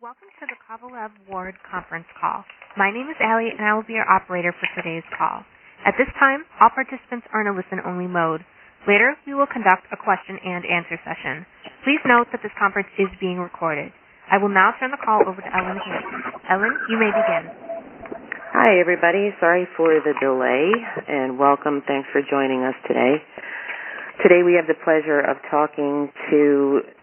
Welcome to the Kovalev Ward conference call. My name is Allie, and I will be your operator for today's call. At this time, all participants are in a listen-only mode. Later, we will conduct a question-and-answer session. Please note that this conference is being recorded. I will now turn the call over to Ellen Hayes. Ellen, you may begin. Hi, everybody. Sorry for the delay, and welcome. Thanks for joining us today. Today, we have the pleasure of talking to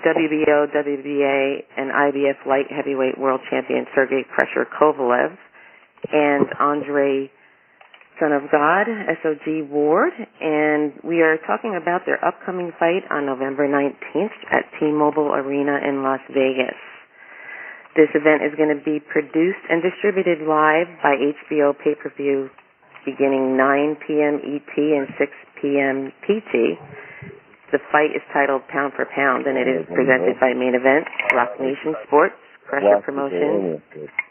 WBO, WBA, and IBF Light Heavyweight World Champion Sergey Krusher Kovalev and Andre, son of God, S.O.G Ward, and we are talking about their upcoming fight on November 19th at T-Mobile Arena in Las Vegas. This event is going to be produced and distributed live by HBO Pay-Per-View beginning 9 p.m. ET and 6 p.m. PT. The fight is titled Pound for Pound, and it is presented by Main Event, Roc Nation Sports, Krusher Promotions,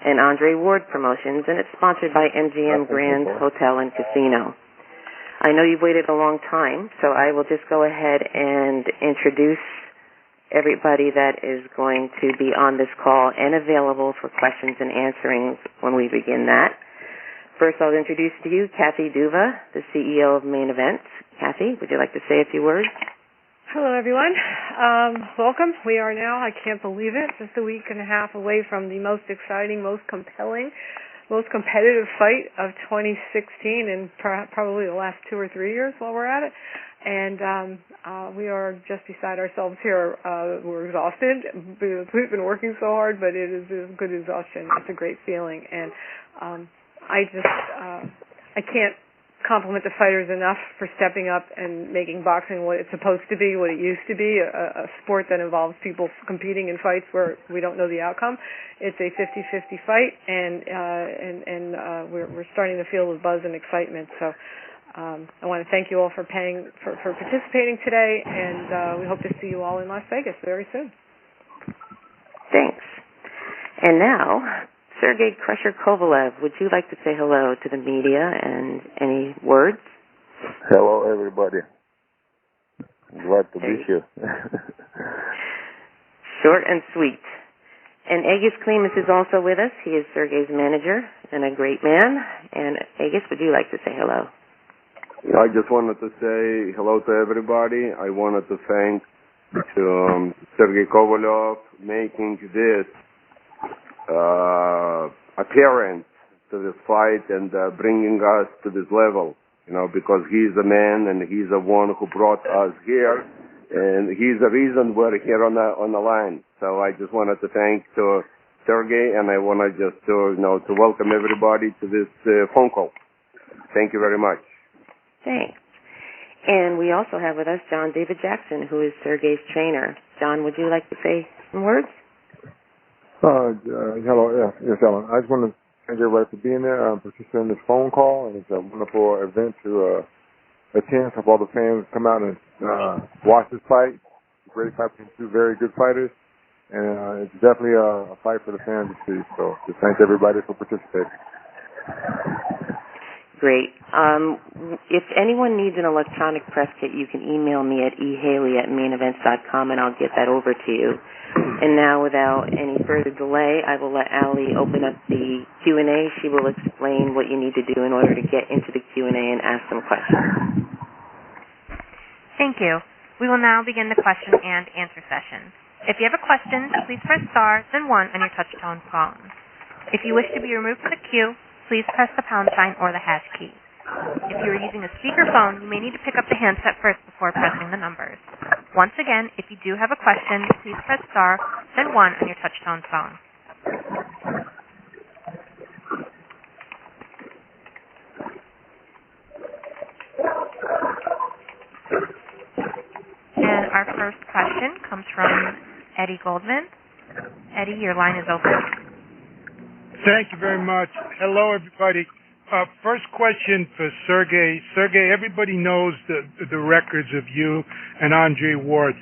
and Andre Ward Promotions, and it's sponsored by MGM Grand Hotel and Casino. I know you've waited a long time, so I will just go ahead and introduce everybody that is going to be on this call and available for questions and answerings when we begin that. First, I'll introduce to you Kathy Duva, the CEO of Main Event. Kathy, would you like to say a few words? Hello, everyone. Welcome. We are now, I can't believe it, just a week and a half away from the most exciting, most compelling, most competitive fight of 2016 and probably the last 2 or 3 years while we're at it. And we are just beside ourselves here. We're exhausted. We've been working so hard, but it is a good exhaustion. It's a great feeling. And I can't compliment the fighters enough for stepping up and making boxing what it's supposed to be, what it used to be, a sport that involves people competing in fights where we don't know the outcome. It's a 50-50 fight, and we're starting to feel the buzz and excitement. So I want to thank you all for participating today, and we hope to see you all in Las Vegas very soon. Thanks. And now, Sergey Krusher Kovalev, would you like to say hello to the media and any words? Hello, everybody. Glad to be here. Short and sweet. And Aegis Klimas is also with us. He is Sergey's manager and a great man. And Aegis, would you like to say hello? I just wanted to say hello to everybody. I wanted to thank Sergey Kovalev making this appearance to this fight and bringing us to this level, because he's the man and he's the one who brought us here, and he's the reason we're here on the line. So I just wanted to thank Sergey, and I want to just to welcome everybody to this phone call. Thank you very much. Thanks. And we also have with us John David Jackson, who is Sergey's trainer. John, would you like to say some words? Hello, yes, Ellen. I just want to thank everybody for being there, participating in this phone call, and it's a wonderful event to attend. Have all the fans come out and watch this fight. It's a great fight between two very good fighters, and it's definitely a fight for the fans to see. So, just thank everybody for participating. Great. If anyone needs an electronic press kit, you can email me at ehaley@mainevents.com, and I'll get that over to you. And now, without any further delay, I will let Allie open up the Q&A. She will explain what you need to do in order to get into the Q&A and ask some questions. Thank you. We will now begin the question and answer session. If you have a question, please press star, then 1 on your touch-tone phone. If you wish to be removed from the queue, please press the pound sign or the hash key. If you are using a speakerphone, you may need to pick up the handset first before pressing the numbers. Once again, if you do have a question, please press star, then 1 on your touch-tone phone. And our first question comes from Eddie Goldman. Eddie, your line is open. Thank you very much. Hello, everybody. First question for Sergey. Sergey, everybody knows the records of you and Andre Ward.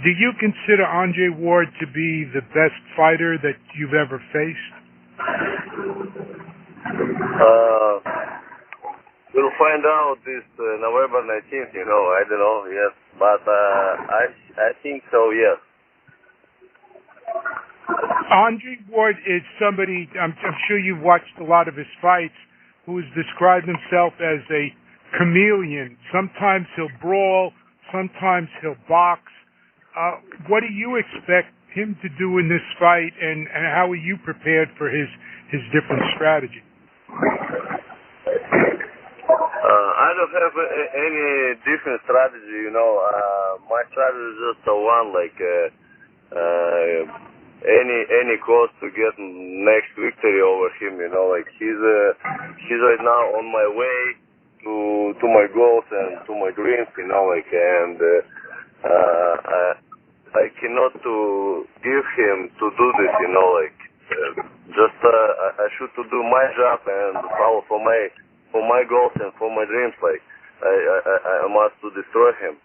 Do you consider Andre Ward to be the best fighter that you've ever faced? We'll find out this November 19th, I don't know, yes. But I think so, yes. Andre Ward is somebody, I'm sure you've watched a lot of his fights, who has described himself as a chameleon. Sometimes he'll brawl, sometimes he'll box. What do you expect him to do in this fight, and how are you prepared for his different strategy? I don't have any different strategy, you know. My strategy is just the one, like any cost to get next victory over him, you know. Like he's right now on my way to my goals and to my dreams, you know. Like and I cannot to give him to do this, you know. Like just I should to do my job and follow for my goals and for my dreams. Like I must to destroy him.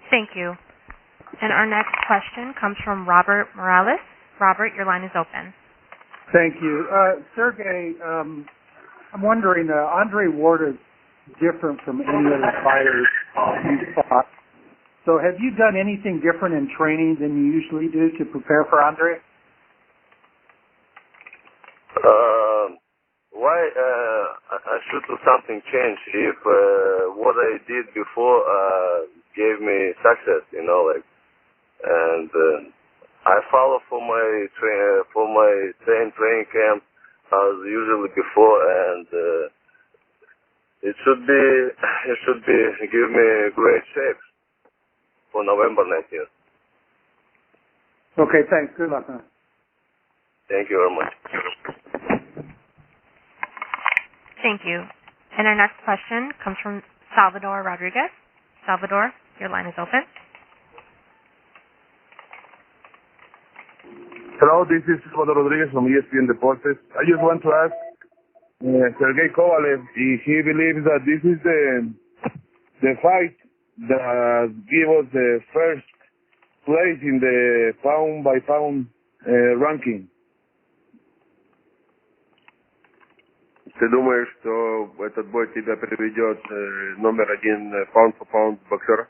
Thank you. And our next question comes from Robert Morales. Robert, your line is open. Thank you. Sergey, I'm wondering, Andre Ward is different from any other fighters you've fought. So have you done anything different in training than you usually do to prepare for Andre? Why I should do something change if what I did before gave me success, you know, like, and I follow for my same training camp as usually before, and it should be give me great shape for November next year. Okay, thanks. Good luck, man. Thank you very much. Thank you. And our next question comes from Salvador Rodriguez. Salvador, your line is open. Hello, this is Salvador Rodriguez from ESPN Deportes. I just want to ask Sergey Kovalev if he believes that this is the fight that gave us the first place in the pound-by-pound ranking. Ты думаешь, что этот бой тебя приведет номер один pound-for-pound боксера?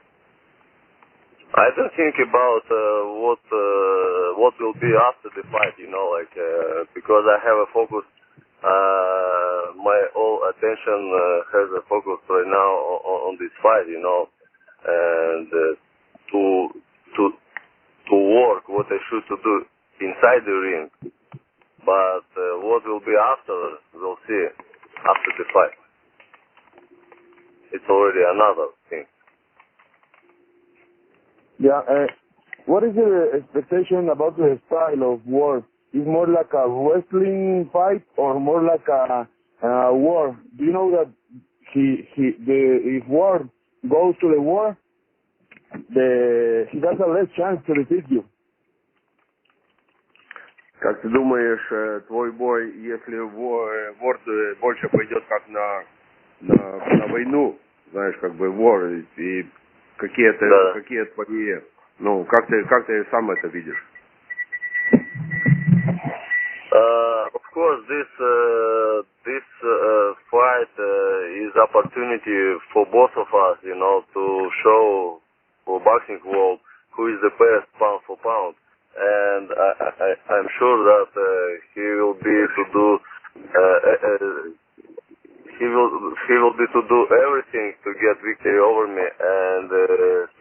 I don't think about what will be after the fight, you know, like because I have a focus. My all attention has a focus right now on this fight, you know, and to work what I should to do inside the ring. But what will be after, we'll see after the fight. It's already another thing. Yeah, what is your expectation about the style of war? Is more like a wrestling fight or more like a war? Do you know that if Ward goes to the war, he has a less chance to defeat you? Как ты думаешь, твой бой, если Ворд больше пойдет как на войну, знаешь, как бы вор, и какие твои, ну, как ты сам это видишь? Of course, this fight is opportunity for both of us, you know, to show for boxing world who is the best pound for pound. And I'm sure that he will be to do he will be to do everything to get victory over me, and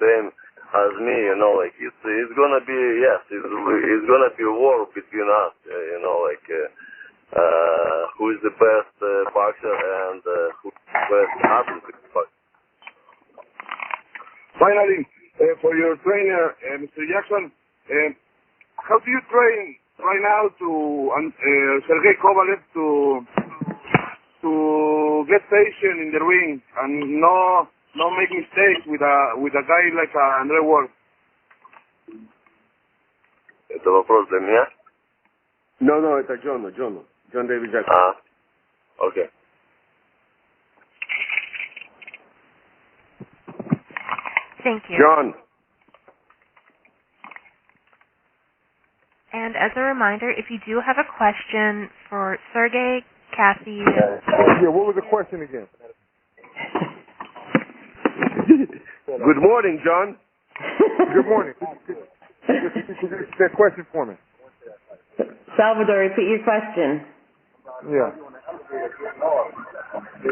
same as me, you know, like it's gonna be it's gonna be a war between us, you know, like who is the best boxer and who is the best athlete boxer. Finally, for your trainer, Mr. Jackson. How do you train right now to Sergey Kovalev to get patient in the ring and no make mistakes with a guy like Andre Ward? Это вопрос для меня? No, это John David Jackson. Okay. Thank you. John. And as a reminder, if you do have a question for Sergey, Kathy... Yeah, what was the question again? Good morning, John. Good morning. That question for me. Salvador, repeat your question. Yeah. He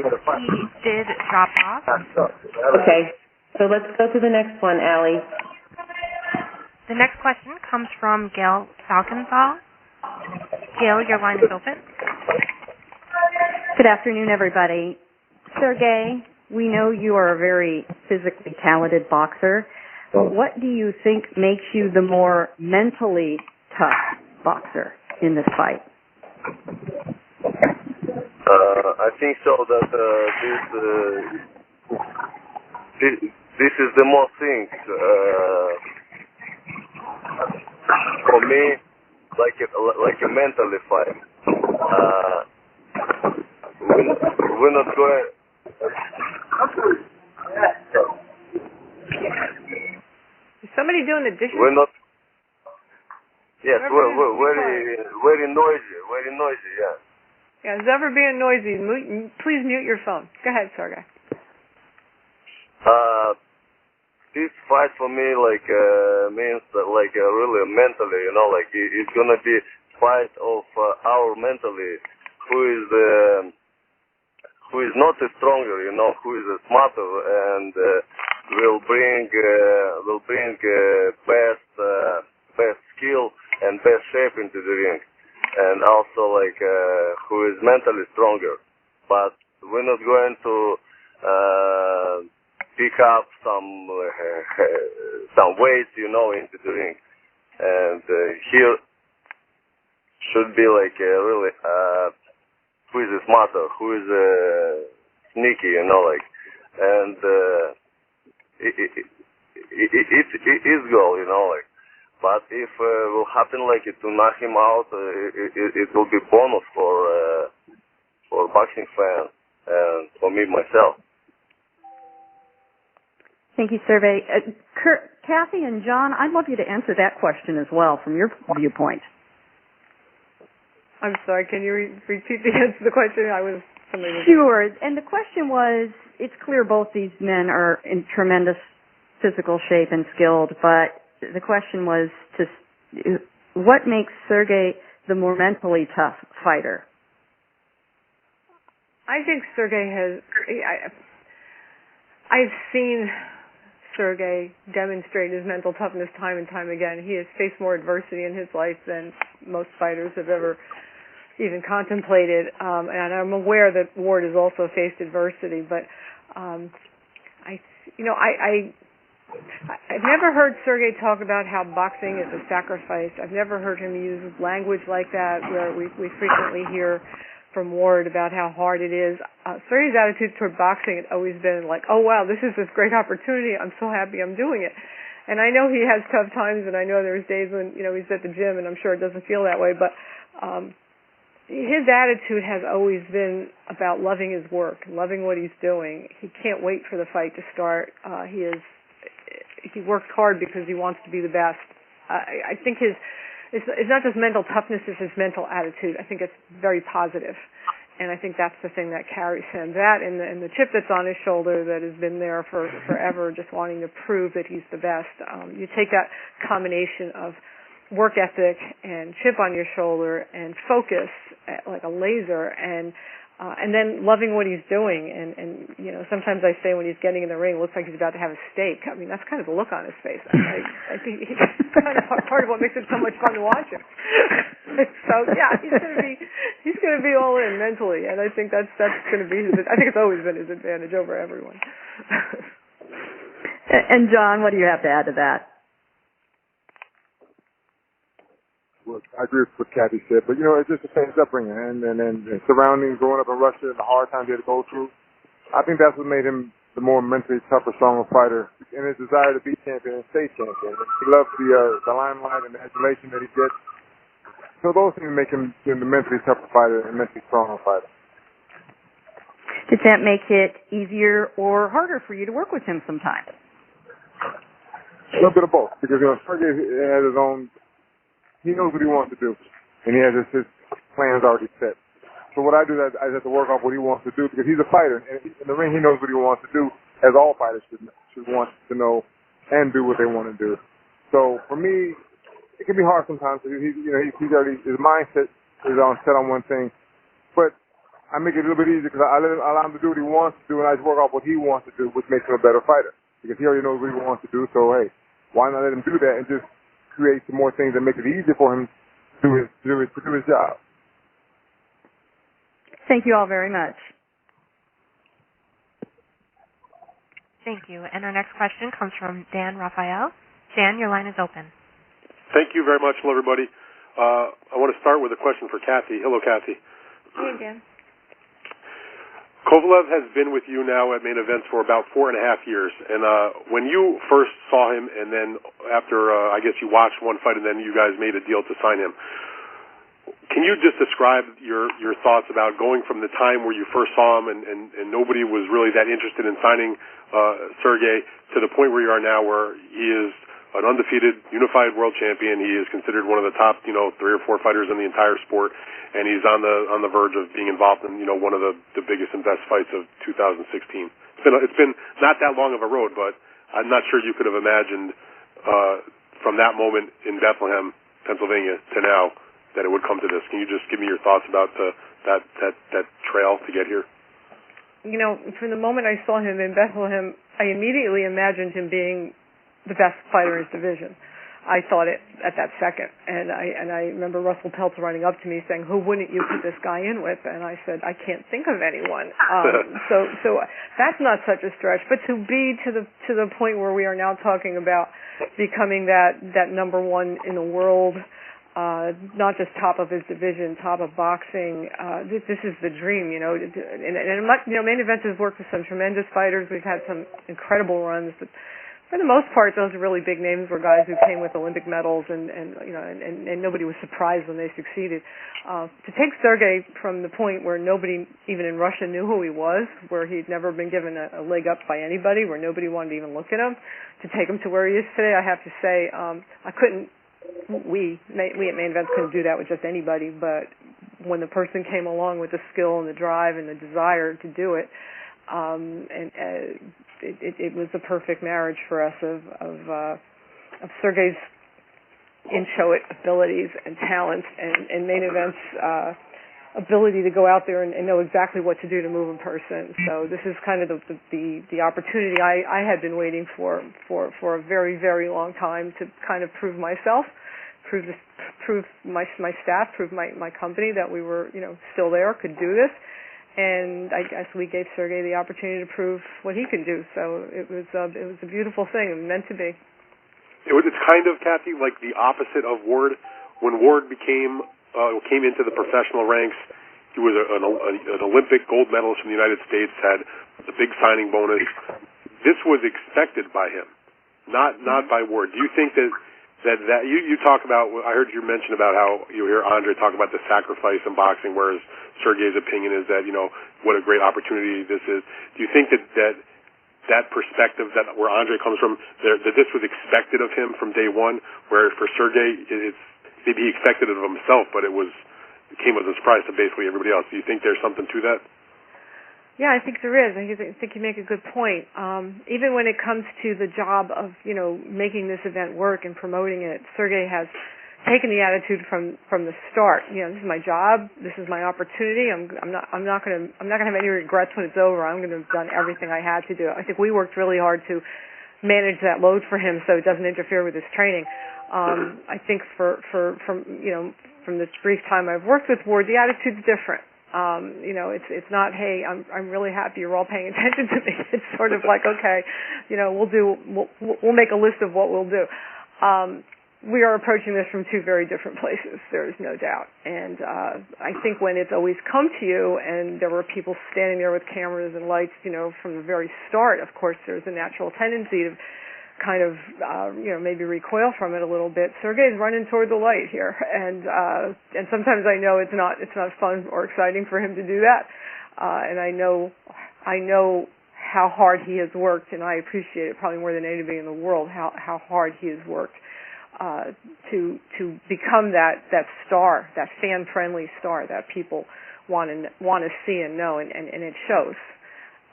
did drop off. Okay, so let's go to the next one, Allie. The next question comes from Gail Falkenthal. Gail, your line is open. Good afternoon, everybody. Sergey, we know you are a very physically talented boxer. What do you think makes you the more mentally tough boxer in this fight? I think so that this is the more thing for me, like a mentally fight. We're not going. Is somebody doing the dishes? We're not. Yes, we're very noisy. Yeah. Yeah, is ever being noisy? Please mute your phone. Go ahead, Sergey. This fight for me means really mentally, like it's gonna be fight of our mentally, who is not stronger, who is smarter, and will bring best skill and best shape into the ring, and also who is mentally stronger. But we're not going to pick up some weights, into the ring, and here should be really who is smarter, who is sneaky, and it is goal, But if will happen to knock him out, it will be bonus for boxing fans and for me myself. Thank you, Sergey. Kathy and John, I'd love you to answer that question as well from your viewpoint. I'm sorry, can you repeat the answer to the question? Sure, and the question was, it's clear both these men are in tremendous physical shape and skilled, but the question was, what makes Sergey the more mentally tough fighter? I think Sergey I've seen Sergey demonstrate his mental toughness time and time again. He has faced more adversity in his life than most fighters have ever even contemplated, and I'm aware that Ward has also faced adversity, but I've never heard Sergey talk about how boxing is a sacrifice. I've never heard him use language like that, where we frequently hear from Ward about how hard it is. Sergey's attitude toward boxing had always been like, oh wow, this is this great opportunity, I'm so happy I'm doing it. And I know he has tough times, and I know there's days when he's at the gym, and I'm sure it doesn't feel that way, but his attitude has always been about loving his work, loving what he's doing. He can't wait for the fight to start. He works hard because he wants to be the best. I think it's not just mental toughness, it's his mental attitude. I think it's very positive, and I think that's the thing that carries him. That and the chip that's on his shoulder that has been there for forever, just wanting to prove that he's the best. You take that combination of work ethic and chip on your shoulder and focus like a laser, and then loving what he's doing, and sometimes I say when he's getting in the ring, it looks like he's about to have a steak. I mean, that's kind of the look on his face. I think it's kind of part of what makes it so much fun to watch him. So yeah, he's gonna be all in mentally, and I think that's gonna be I think it's always been his advantage over everyone. And John, what do you have to add to that? Well, I agree with what Kathy said, but it's just the family's upbringing and surrounding growing up in Russia and the hard times he had to go through. I think that's what made him the more mentally tougher, stronger fighter, and his desire to be champion and stay champion. He loves the limelight and the adulation that he gets. So those things make him the mentally tougher fighter and mentally stronger fighter. Did that make it easier or harder for you to work with him sometimes? A little bit of both, because Sergey has his own. He knows what he wants to do, and he has his plans already set. So what I do is I have to work off what he wants to do, because he's a fighter, and in the ring he knows what he wants to do, as all fighters should want to know and do what they want to do. So for me, it can be hard sometimes. He's already, his mindset is set on one thing, but I make it a little bit easier because I allow him to do what he wants to do, and I just work off what he wants to do, which makes him a better fighter. Because he already knows what he wants to do, so hey, why not let him do that and just create some more things that make it easier for him to do his job. Thank you all very much. Thank you. And our next question comes from Dan Raphael. Dan, your line is open. Thank you very much. Hello, everybody. I want to start with a question for Kathy. Hello, Kathy. Hey, Dan. Kovalev has been with you now at main events for about 4.5 years, and when you first saw him, and then after I guess you watched one fight, and then you guys made a deal to sign him. Can you just describe your thoughts about going from the time where you first saw him and nobody was really that interested in signing Sergey to the point where you are now, where he is an undefeated, unified world champion. He is considered one of the top, 3 or 4 fighters in the entire sport, and he's on the verge of being involved in, one of the biggest and best fights of 2016. It's been not that long of a road, but I'm not sure you could have imagined from that moment in Bethlehem, Pennsylvania, to now that it would come to this. Can you just give me your thoughts about that trail to get here? From the moment I saw him in Bethlehem, I immediately imagined him being the best fighter in his division. I thought it at that second, and I remember Russell Peltz running up to me saying, "Who wouldn't you put this guy in with?" And I said, "I can't think of anyone." So that's not such a stretch. But to be to the point where we are now talking about becoming that number one in the world, not just top of his division, top of boxing. This is the dream, And main event has worked with some tremendous fighters. We've had some incredible runs, but for the most part, those really big names were guys who came with Olympic medals, and nobody was surprised when they succeeded. To take Sergey from the point where nobody, even in Russia, knew who he was, where he'd never been given a leg up by anybody, where nobody wanted to even look at him, to take him to where he is today, I have to say, we at Main Events couldn't do that with just anybody, but when the person came along with the skill and the drive and the desire to do it, it was the perfect marriage for us of Sergey's in-show abilities and talents and Main Events ability to go out there and know exactly what to do to move a person. So this is kind of the opportunity I had been waiting for a very, very long time to kind of prove myself, prove my staff, prove my company that we were still there, could do this. And I guess we gave Sergey the opportunity to prove what he could do. So it was a beautiful thing. It was meant to be. It's kind of, Kathy, like the opposite of Ward. When Ward came into the professional ranks, he was an Olympic gold medalist from the United States, had a big signing bonus. This was expected by him, not by Ward. Do you think that you talk about, I heard you mention about how you hear Andre talk about the sacrifice in boxing, whereas Sergey's opinion is that, what a great opportunity this is. Do you think that perspective, that where Andre comes from, that this was expected of him from day one, where for Sergey, it's maybe he expected it of himself, but it came as a surprise to basically everybody else. Do you think there's something to that? Yeah, I think there is. I think you make a good point. Even when it comes to the job of, making this event work and promoting it, Sergey has taken the attitude from the start. This is my job. This is my opportunity. I'm not going to have any regrets when it's over. I'm going to have done everything I had to do. I think we worked really hard to manage that load for him so it doesn't interfere with his training. I think from this brief time I've worked with Ward, the attitude's different. It's not, hey, I'm really happy you're all paying attention to me. It's sort of like, okay, we'll make a list of what we'll do. We are approaching this from two very different places. There is no doubt. And I think when it's always come to you, and there were people standing there with cameras and lights, from the very start, of course, there's a natural tendency to kind of, maybe recoil from it a little bit. Sergey's running toward the light here, and sometimes I know it's not fun or exciting for him to do that, and I know how hard he has worked, and I appreciate it probably more than anybody in the world how hard he has worked to become that star, that fan friendly star that people want to see and know, and it shows.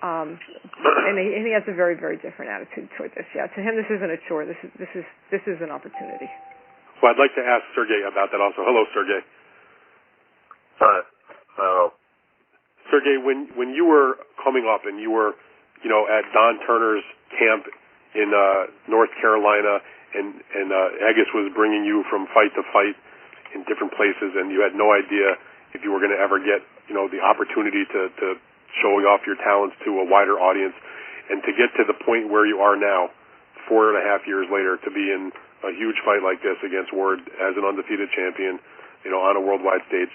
And he has a very, very different attitude toward this. Yeah, to him, this isn't a chore. This is an opportunity. Well, I'd like to ask Sergey about that also. Hello, Sergey. Hi. Hello. Sergey, when you were coming up and you were, at Don Turner's camp in North Carolina, and Agus was bringing you from fight to fight in different places, and you had no idea if you were going to ever get, the opportunity to showing off your talents to a wider audience, and to get to the point where you are now, 4.5 years later, to be in a huge fight like this against Ward as an undefeated champion, on a worldwide stage.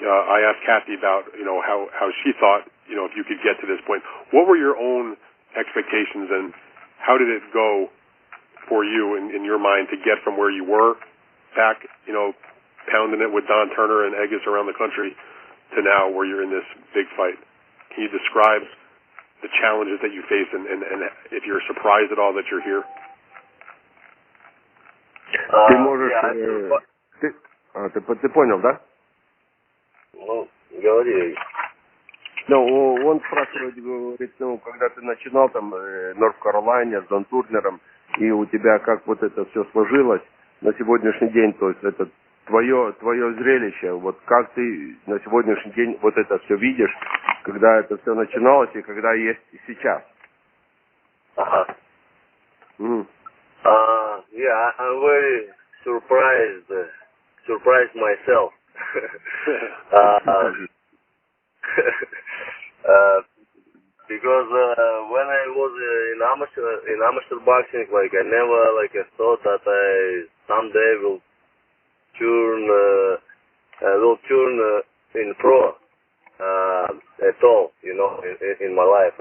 I asked Kathy about, how she thought, if you could get to this point. What were your own expectations, and how did it go for you in your mind to get from where you were back, pounding it with Don Turner and Agus around the country to now where you're in this big fight? Can you describe the challenges that you face and if you're surprised at all that you're here? Ты можешь... Ты понял, да? Ну, говори. Ну, он спрашивает, говорит, когда ты начинал там в Норth-Каролайне с Дон Турнером, и у тебя как вот это все сложилось на сегодняшний день, то есть это твое зрелище, вот как ты на сегодняшний день вот это все видишь, когда это все начиналось и когда есть сейчас? Ага. Yeah, I'm very surprised myself. Because when I was in amateur boxing, like I never I thought that I someday will turn in pro at all, in my life.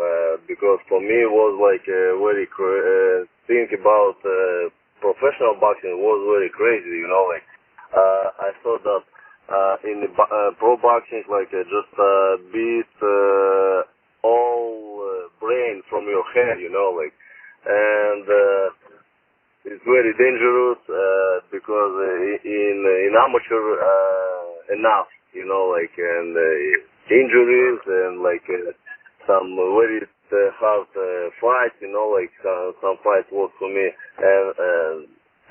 Because for me it was very think about professional boxing was very crazy, I thought that in the pro boxing, just beat all brain from your head, and it's very dangerous because in amateur enough, and injuries and some very hard fights, some fights work for me,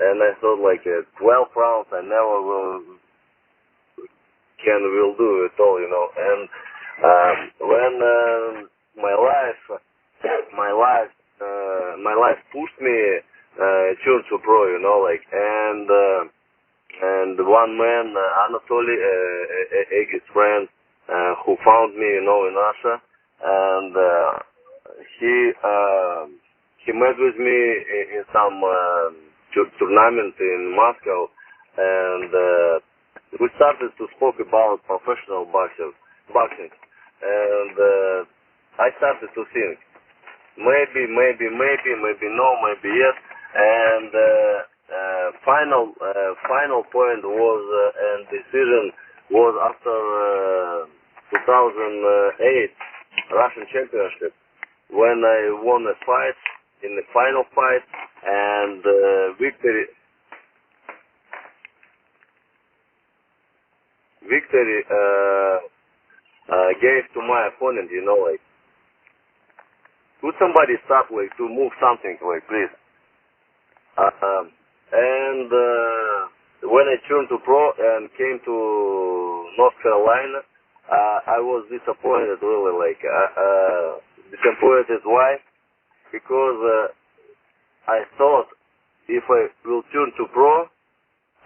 and I thought 12 rounds I never will do it all, and when my life pushed me turn to pro, and one man, Anatoly, Agus friend, who found me, in Russia, and he met with me in some tournament in Moscow, and we started to speak about professional boxing, and I started to think, maybe no, maybe yes, and final point was and decision was after 2008 Russian Championship, when I won a fight in the final fight, and victory gave to my opponent, could somebody stop, to move something, please? And when I turned to pro and came to North Carolina, I was disappointed, really, disappointed. Why? Because I thought if I will turn to pro,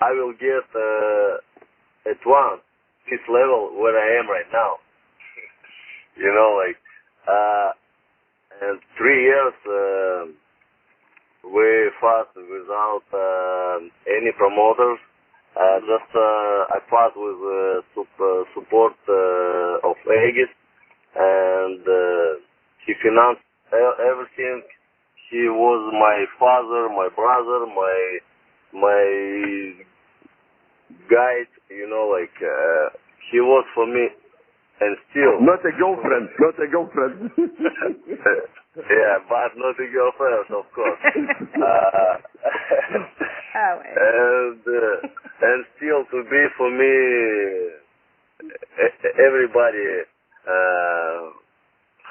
I will get at once this level where I am right now. And 3 years we fought without any promoters. I fought with support of Agus, and he financed everything. He was my father, my brother, my guide. He was for me, and still. Not a girlfriend. Yeah, but not a girlfriend, of course. And still to be for me, everybody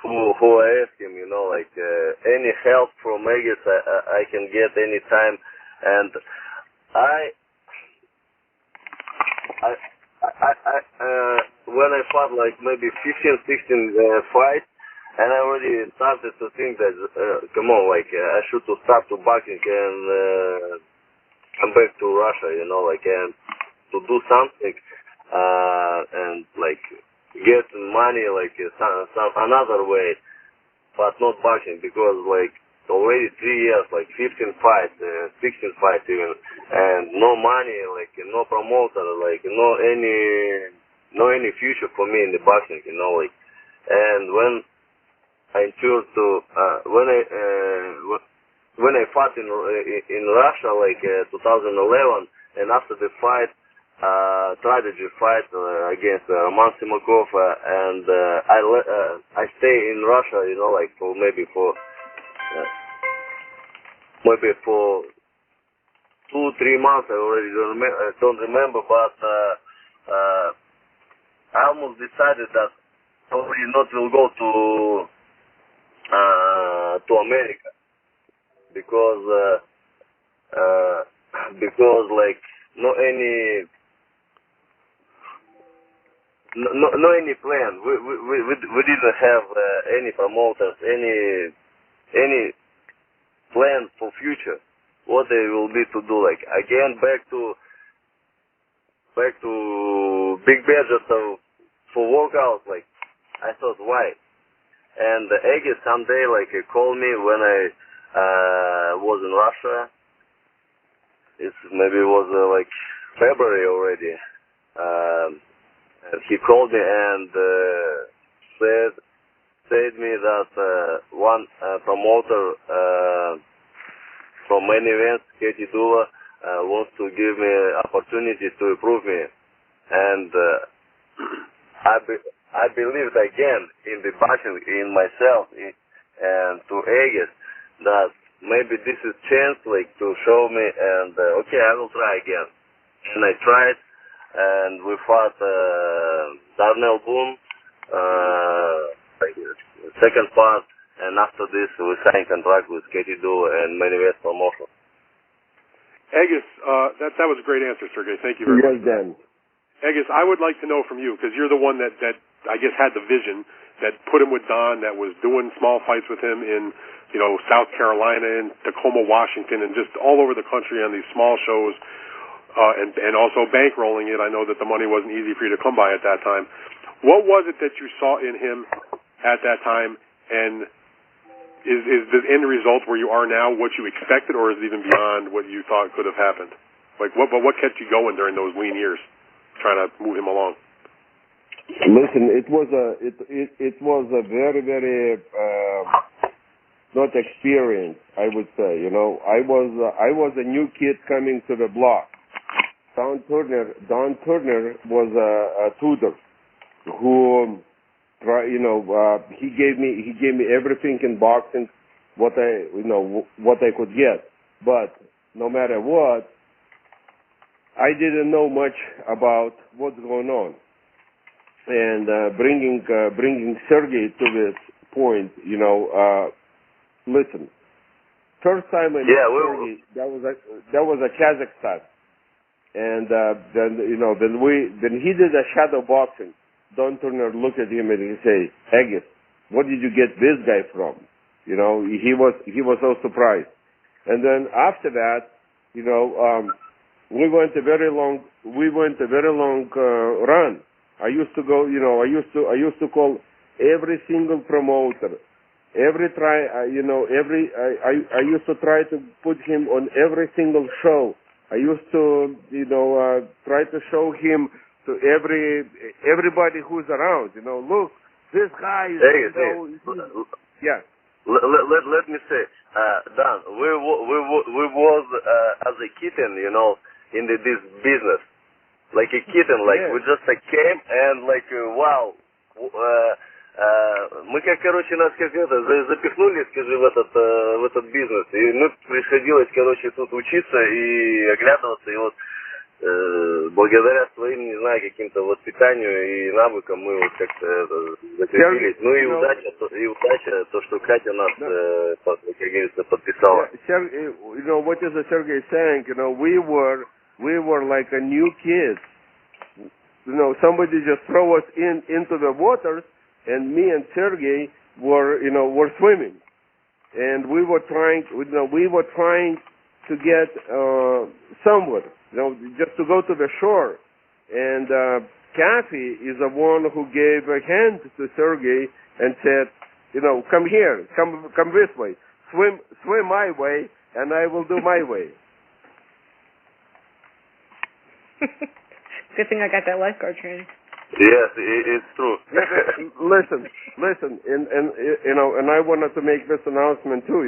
who I asked him, like any help from Aegis I can get anytime, and when I fought like maybe 15, 16 fights, and I already started to think that, come on, like I should to start to boxing and come back to Russia, like, and to do something, and like get money like some another way, but not boxing, because like already 3 years, like 15 fights, 16 fights even, and no money, like no promoter, like no any future for me in the boxing, like, and when I chose to when I fought in Russia, like 2011, and after the fight, strategy fight against Roman Simakov, and I stay in Russia, like for maybe for 2-3 months. I already don't remember, but I almost decided that probably not will go to America, because like no any plan. We didn't have any promoters, any plan for future, what they will be to do, like again back to big bed just for workouts. Like I thought, why? And Aegis someday like called me when I was in Russia. Maybe it was like February already. And he called me and said me that one promoter from main events, Katie Dula, wants to give me opportunity to improve me, and I believed again in the boxing, in myself, and to Aegis, that maybe this is chance like to show me, and okay, I will try again. And I tried, and we fought Darnell Boone, second part, and after this we signed contract with Katie Do and Main Event Promotion. Aegis, that was a great answer, Sergey. Thank you very much. Yes, Dan. Aegis, I would like to know from you, because you're the one that I guess had the vision that put him with Don, that was doing small fights with him in South Carolina and Tacoma, Washington, and just all over the country on these small shows, and also bankrolling it. I know that the money wasn't easy for you to come by at that time. What was it that you saw in him at that time, and is the end result where you are now what you expected, or is it even beyond what you thought could have happened? Like what kept you going during those lean years, trying to move him along? Listen, it was a very, very not experience, I would say. I was a new kid coming to the block. Don Turner was a tutor who, he gave me everything in boxing, what I could get. But no matter what, I didn't know much about what's going on. And bringing Sergey to this point, listen. First time I met Sergey, that was a Kazakhstan, and then he did a shadow boxing. Don Turner looked at him and he said, "Aegis, what did you get this guy from?" He was so surprised. And then after that, we went a very long run. I used to go, I used to call every single promoter, I used to try to put him on every single show. I used to, try to show him to everybody who's around. Look, this guy is, yeah. Let me say, Dan, we was as a kitten, in this business. Like a kitten, like we just came and like wow. Мы нас запихнули, скажи, в этот бизнес. И приходилось, тут учиться и оглядываться. И вот благодаря своим, не знаю, каким-то воспитанию и навыкам мы вот как-то закрепились. Ну и удача, то, что Катя нас, как говорится, подписала. You know, what is Sergey saying? You know, we were like a new kids. You know, somebody just throw us into the waters, and me and Sergey were swimming, and we were trying to get somewhere, just to go to the shore. And Kathy is the one who gave a hand to Sergey and said, come here, come this way, swim my way, and I will do my way. Good thing I got that lifeguard training. Yes, it's true. Listen, and I wanted to make this announcement too.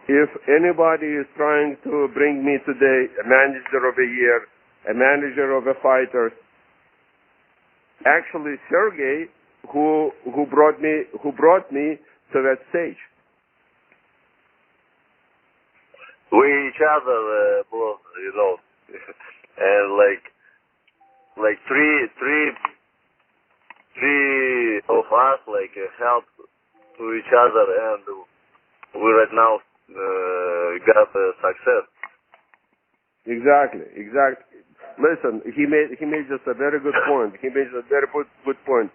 If anybody is trying to bring me today a manager of the year, a manager of the fighters, actually Sergey, who brought me to that stage. We each other both, and like three of us help to each other, and we right now got success. Exactly. Listen, he made just a very good point. He made a very good point.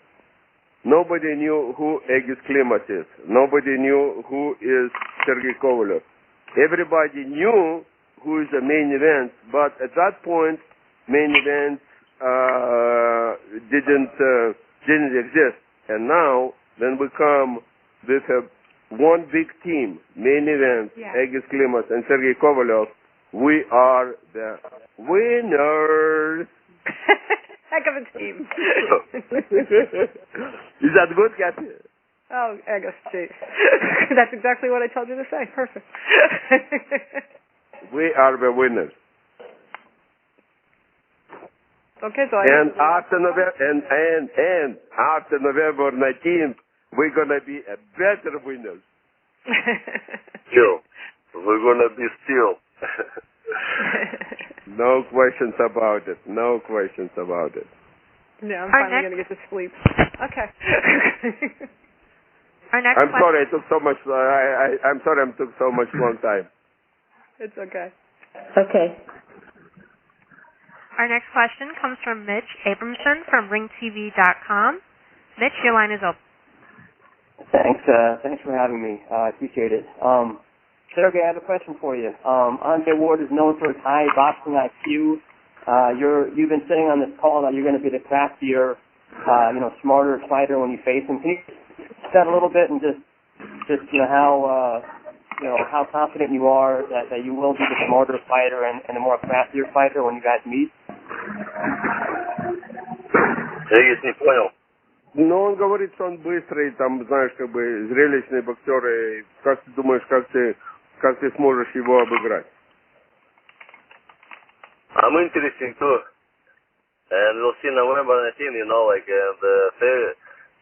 Nobody knew who Egis Klimas is. Nobody knew who is Sergey Kovalev. Everybody knew who is the main event, but at that point, main events didn't exist. And now, then we come with one big team, main event, Egis Klimas and Sergey Kovalev. We are the winners. Heck of a team. Is that good, Kathy? Oh, Egis, geez. That's exactly what I told you to say. Perfect. We are the winners. Okay, so after November 19th, we're gonna be a better winners. Still, we're gonna be still. No questions about it. Yeah, I'm finally gonna get to sleep. Okay. I'm sorry I took so much. I'm sorry I took so much long time. It's okay. Okay. Our next question comes from Mitch Abramson from RingTV.com. Mitch, your line is open. Thanks for having me. I appreciate it. Sergey, I have a question for you. Andre Ward is known for his high boxing IQ. You've been saying on this call that you're going to be the craftier, smarter fighter when you face him. Can you discuss that a little bit and just how confident you are that you will be the smarter fighter and the more craftier fighter when you guys meet? Я не понял. Ну, он говорит, что он быстрый, там, знаешь, зрелищный боксер, и как ты думаешь, как ты сможешь его обыграть? I'm interested too, and we'll see November 19. And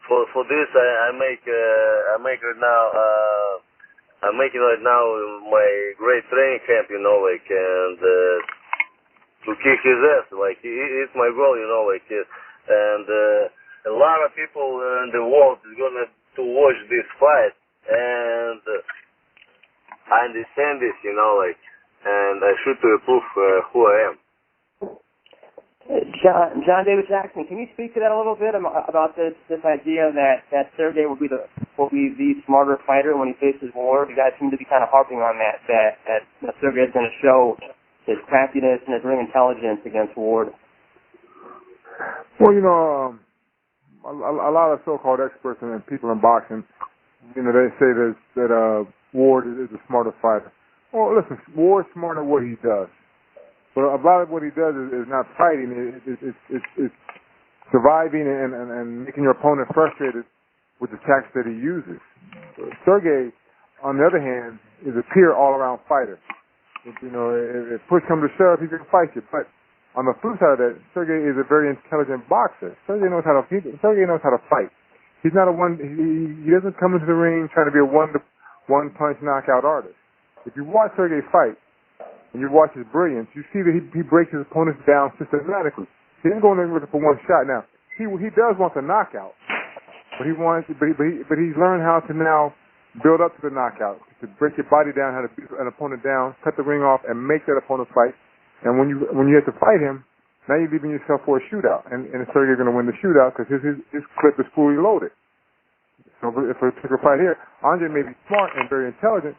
for this I make right now. I'm making right now my great training camp, and to kick his ass. It's my goal, and a lot of people in the world is gonna to watch this fight, and I understand this, and I should prove who I am. John David Jackson, can you speak to that a little bit about this idea that Sergey will be the smarter fighter when he faces Ward? You guys seem to be kind of harping on that Sergey is going to show his craftiness and his ring intelligence against Ward. Well, a lot of so-called experts and people in boxing, they say that Ward is a smarter fighter. Well, listen, Ward's smart at what he does. But a lot of what he does is not fighting. It's surviving and making your opponent frustrated with the tactics that he uses. Sergey, on the other hand, is a pure all-around fighter. If push comes to shove, he can fight you. But on the flip side of that, Sergey is a very intelligent boxer. Sergey knows how to fight. He's not he doesn't come into the ring trying to be a one-punch knockout artist. If you watch Sergey fight, and you watch his brilliance, you see that he breaks his opponents down systematically. He didn't go in there with it for one shot. Now, he does want the knockout, but he's learned how to now build up to the knockout, to break your body down, how to beat an opponent down, cut the ring off, and make that opponent fight. And when you have to fight him, now you're leaving yourself for a shootout, and Sergey's going to win the shootout because his clip is fully loaded. So if we take a fight here, Andre may be smart and very intelligent,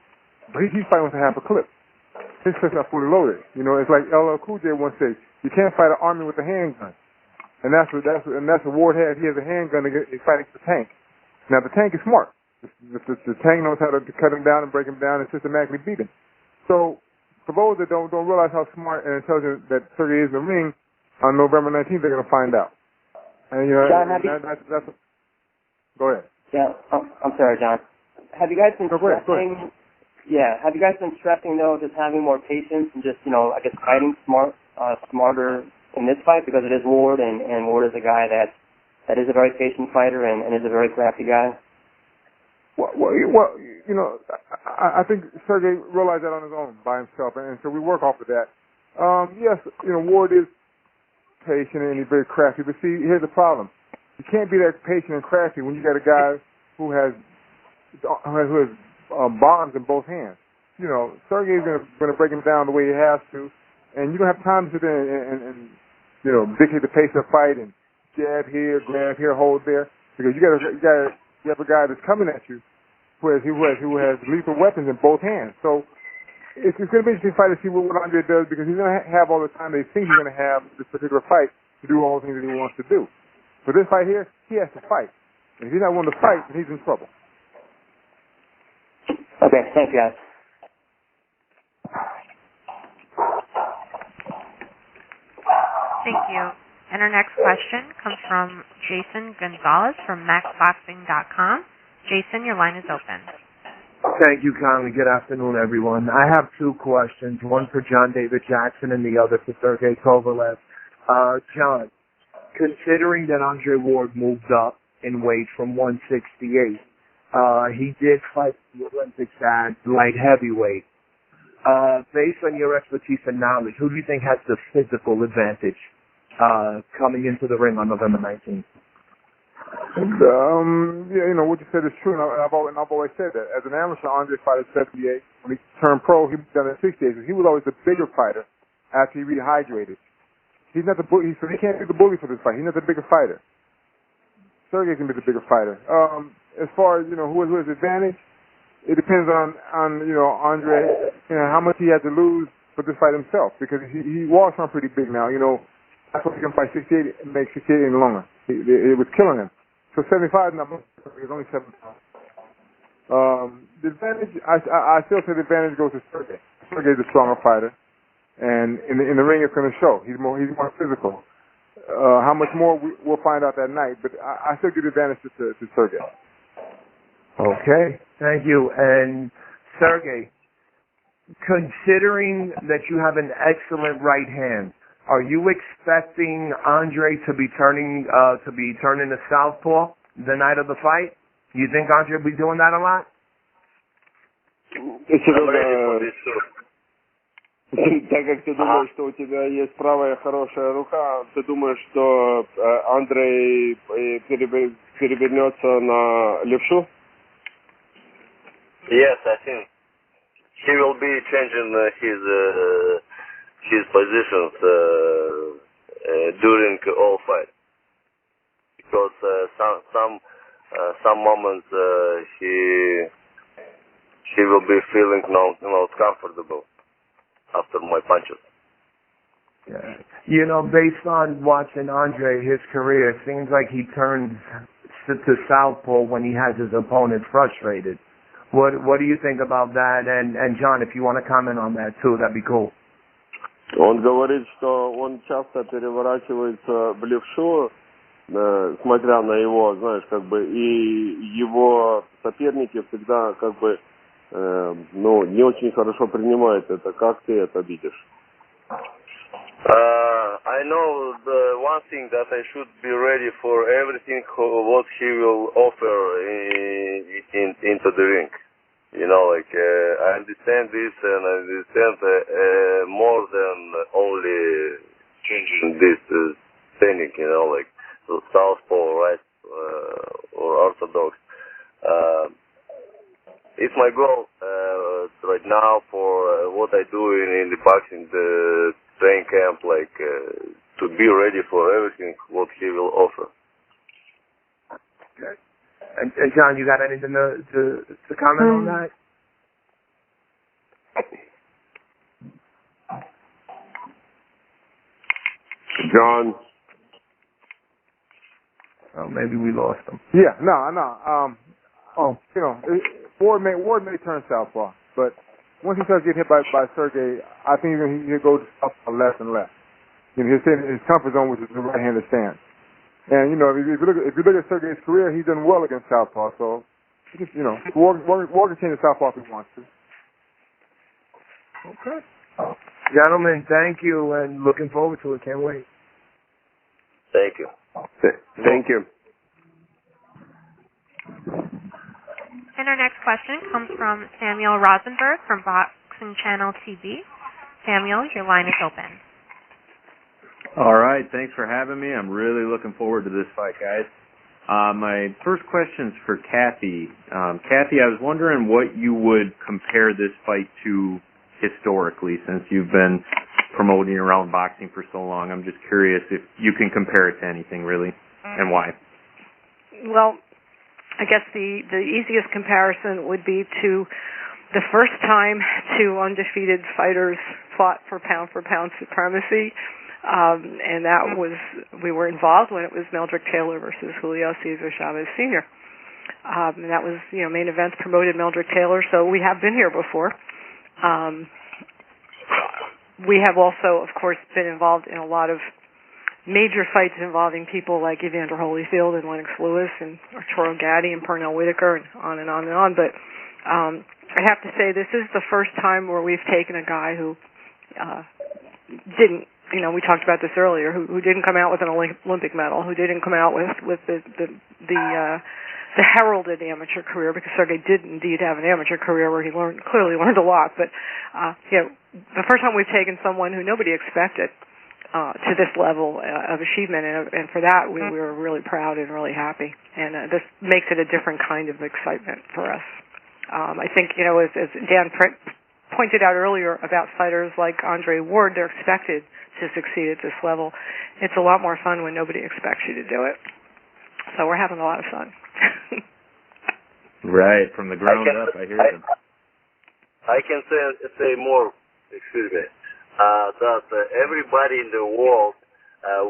but he's fighting with a half a clip. His clip's not fully loaded. You know, it's like LL Cool J once said, you can't fight an army with a handgun. And that's what Ward has. He has a handgun he's fighting the tank. Now the tank is smart. The tank knows how to cut him down and break him down and systematically beat him. So for those that don't realize how smart and intelligent that Sergey is in the ring, on November 19th they're going to find out. And you know, John, that's go ahead. Yeah, I'm sorry, John. Have you guys been stressing? Yeah, have you guys been stressing though, just having more patience and just I guess fighting smarter in this fight because it is Ward and Ward is a guy that is a very patient fighter and is a very crafty guy. Well, I think Sergey realized that on his own by himself, and so we work off of that. Yes, Ward is patient and he's very crafty, but see, here's the problem. You can't be that patient and crafty when you got a guy who has bombs in both hands. Sergey's going to break him down the way he has to, and you don't have time to sit there and dictate the pace of the fight and jab here, grab here, hold there, because you have a guy that's coming at you who has lethal weapons in both hands. So it's going to be interesting fight to see what Andre does because he's going to have all the time they think he's going to have this particular fight to do all the things that he wants to do. For this fight here, he has to fight. And if he's not willing to fight, then he's in trouble. Okay, thanks, guys. Thank you. And our next question comes from Jason Gonzalez from MaxBoxing.com. Jason, your line is open. Thank you, Conley. Good afternoon, everyone. I have two questions, one for John David Jackson and the other for Sergey Kovalev. John, considering that Andre Ward moved up in weight from 168, he did fight the Olympics at light heavyweight. Based on your expertise and knowledge, who do you think has the physical advantage coming into the ring on November 19th? What you said is true, and I've always said that. As an amateur, Andre fought at 78. When he turned pro, he was done at 68. He was always the bigger fighter after he rehydrated. He's not the bully, so he can't be the bully for this fight. He's not the bigger fighter. Sergey can be the bigger fighter. As far as who has advantage, it depends on Andre, how much he had to lose for this fight himself, because he walks on pretty big now. That's why he can fight 68 and make 68 any longer. It was killing him. So 75 now, he's only 7 pounds. The advantage, I still say the advantage goes to Sergey. Sergey's a stronger fighter. And in the ring, it's going to show. He's more physical. How much more we'll find out that night, but I still give the advantage to Sergey. Okay, thank you. And Sergey, considering that you have an excellent right hand, are you expecting Andre to be turning to southpaw the night of the fight? You think Andre will be doing that a lot? Так как ты думаешь, что у тебя есть правая хорошая рука, ты думаешь, что Андрей перевернется на левшу? Yes, I think he will be changing his positions during all fight, because some moments he will be feeling not comfortable after my punches. Yeah. Based on watching Andre, his career, it seems like he turns to southpaw when he has his opponent frustrated. What do you think about that? And John, if you want to comment on that too, that'd be cool. Он говорит, что он часто переворачивается в левшу, смотря на его, и его соперники всегда не очень хорошо принимают это. Как ты это видишь? I know the one thing, that I should be ready for everything what he will offer into the ring. You know, like, I understand this, and I understand more than only changing this technique, you know, like, to southpaw, right, or orthodox. It's my goal right now for what I do in the boxing, the training camp, like, to be ready for everything what he will offer. Okay. And John, you got anything to comment on that? John? Oh, maybe we lost him. Yeah, you know, Ward may turn southpaw, but once he starts getting hit by Sergey, I think he'll go to southpaw less and less. You know, he'll stay in his comfort zone, which is the right-handed stance. And you know, if you look at Sergey's career, he's done well against southpaw. So, you know, Ward can change the southpaw if he wants to. Okay. Gentlemen, thank you, and looking forward to it. Can't wait. Thank you. Thank you. And our next question comes from Samuel Rosenberg from Boxing Channel TV. Samuel, your line is open. All right, thanks for having me. I'm really looking forward to this fight, guys. My first question's for Kathy. Kathy, I was wondering what you would compare this fight to historically, since you've been promoting around boxing for so long. I'm just curious if you can compare it to anything, really, and why. Well, I guess the easiest comparison would be to the first time two undefeated fighters fought for pound supremacy. And that was, we were involved when it was Meldrick Taylor versus Julio Cesar Chavez Sr. And that was, you know, main events promoted Meldrick Taylor, so we have been here before. We have also, of course, been involved in a lot of major fights involving people like Evander Holyfield and Lennox Lewis and Arturo Gatti and Pernell Whitaker and on and on and on. But I have to say, this is the first time where we've taken a guy who didn't, you know, we talked about this earlier, who didn't come out with an Olympic medal, who didn't come out with the heralded amateur career, because Sergey did indeed have an amateur career where he clearly learned a lot. But you know, the first time we've taken someone who nobody expected to this level of achievement, and for that we were really proud and really happy. And this makes it a different kind of excitement for us. I think, you know, as Dan pointed out earlier about fighters like Andre Ward, they're expected to succeed at this level. It's a lot more fun when nobody expects you to do it. So we're having a lot of fun. Right, from the ground up, I hear you. I can say more, excuse me, that everybody in the world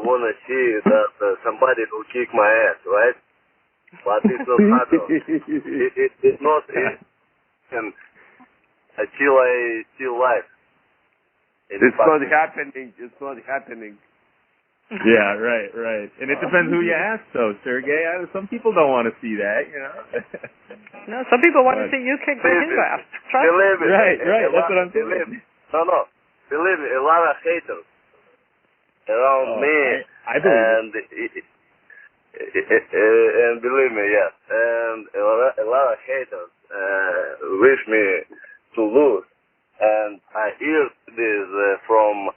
want to see that somebody will kick my ass, right? But it's not happening. It's not until I still alive. It's not happening. It's not happening. Yeah, right. And it depends who you ask, though, Sergey. Some people don't want to see that, you know. No, some people want to see you kick his ass. Believe it. Right. That's what I'm saying. No. Believe me, a lot of haters around me. I believe and believe me, yes. And a lot of haters wish me to lose. And I hear this from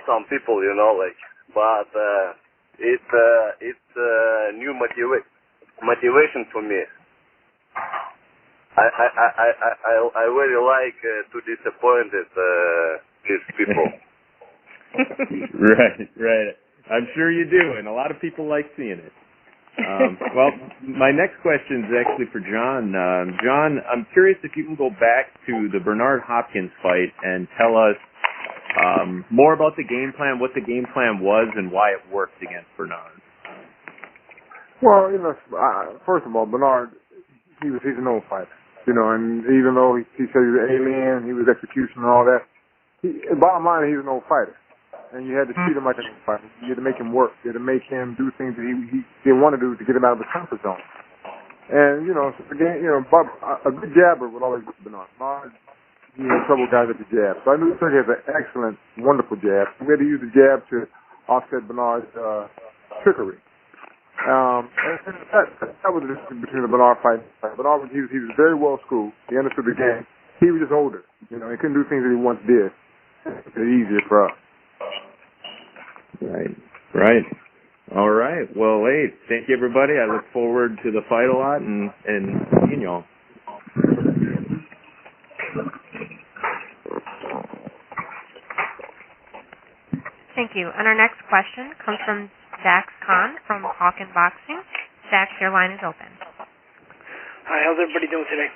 some people, you know, like, but it's new motivation for me. I really like to disappoint these people. Right. I'm sure you do, and a lot of people like seeing it. Well, my next question is actually for John. John, I'm curious if you can go back to the Bernard Hopkins fight and tell us more about the game plan, what the game plan was, and why it worked against Bernard. Well, you know, first of all, Bernard, he's an old fighter, you know, and even though he said he was an alien, he was execution and all that, bottom line, he's an old fighter. And you had to treat him like an old fighter. You had to make him work. You had to make him do things that he didn't want to do to get him out of his comfort zone. And, you know, again, you know, a good jabber would always be Bernard. Bernard, he had trouble guys at the jab. So I knew Sergey has an excellent, wonderful jab. We had to use the jab to offset Bernard's trickery. And that was the difference between the Bernard fight. Bernard, he was very well schooled. He understood the game. He was just older. He couldn't do things that he once did. It's easier for us. Right. All right. Well, hey, thank you, everybody. I look forward to the fight a lot and seeing y'all. Thank you. And our next question comes from Dax Khan from Hawk and Boxing. Dax, your line is open. Hi, how's everybody doing today?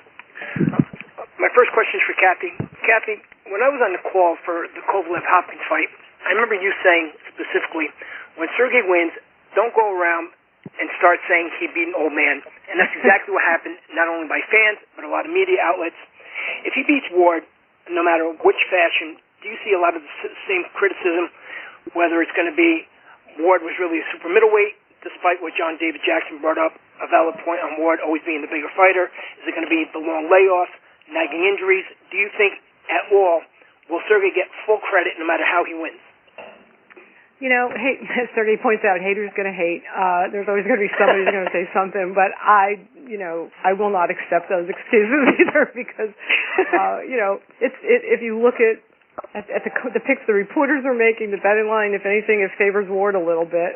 My first question is for Kathy. Kathy, when I was on the call for the Kovalev-Hopkins fight, I remember you saying specifically, when Sergey wins, don't go around and start saying he beat an old man. And that's exactly what happened, not only by fans, but a lot of media outlets. If he beats Ward, no matter which fashion, do you see a lot of the same criticism, whether it's going to be Ward was really a super middleweight, despite what John David Jackson brought up, a valid point on Ward always being the bigger fighter? Is it going to be the long layoffs, nagging injuries? Do you think at all will Sergey get full credit no matter how he wins? As Sergey points out, haters going to hate. There's always going to be somebody who's going to say something, but I will not accept those excuses either because, if you look at the picks the reporters are making, the betting line, if anything, it favors Ward a little bit,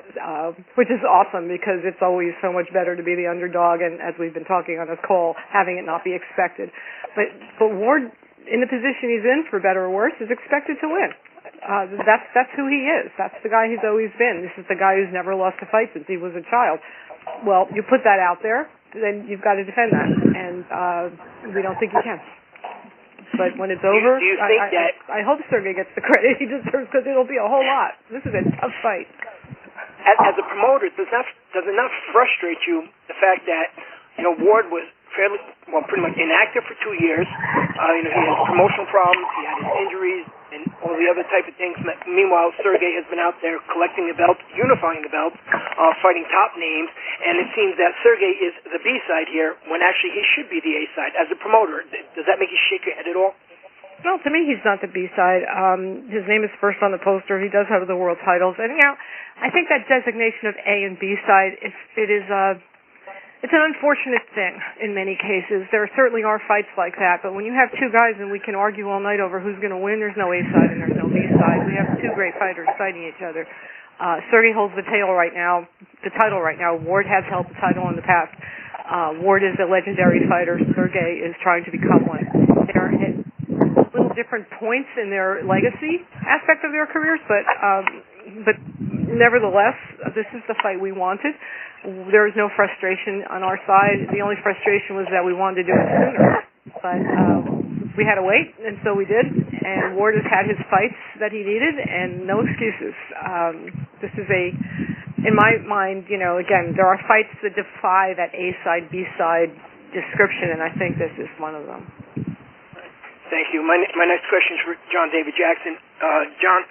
which is awesome because it's always so much better to be the underdog, and as we've been talking on this call, having it not be expected. But Ward, in the position he's in, for better or worse, is expected to win. That's who he is. That's the guy he's always been. This is the guy who's never lost a fight since he was a child. Well, you put that out there, then you've got to defend that, and we don't think you can. But when it's over, do you think I hope Sergey gets the credit he deserves because it'll be a whole lot. This is a tough fight. As a promoter, does it not frustrate you the fact that Ward was pretty much inactive for 2 years? He had promotional problems, he had his injuries, and all the other type of things. Meanwhile, Sergey has been out there collecting the belts, unifying the belts, fighting top names, and it seems that Sergey is the B-side here when actually he should be the A-side. As a promoter, does that make you shake your head at all? Well, to me, he's not the B-side. His name is first on the poster. He does have the world titles. And, I think that designation of A and B-side, it's an unfortunate thing in many cases. There certainly are fights like that, but when you have two guys and we can argue all night over who's going to win, there's no A side and there's no B side. We have two great fighters fighting each other. Sergey holds the title right now. Ward has held the title in the past. Ward is a legendary fighter. Sergey is trying to become one. They're at little different points in their legacy aspect of their careers, but nevertheless, this is the fight we wanted. There was no frustration on our side. The only frustration was that we wanted to do it sooner. But we had to wait, and so we did. And Ward has had his fights that he needed, and no excuses. This is in my mind, again, there are fights that defy that A-side, B-side description, and I think this is one of them. Thank you. My next question is for John David Jackson. John,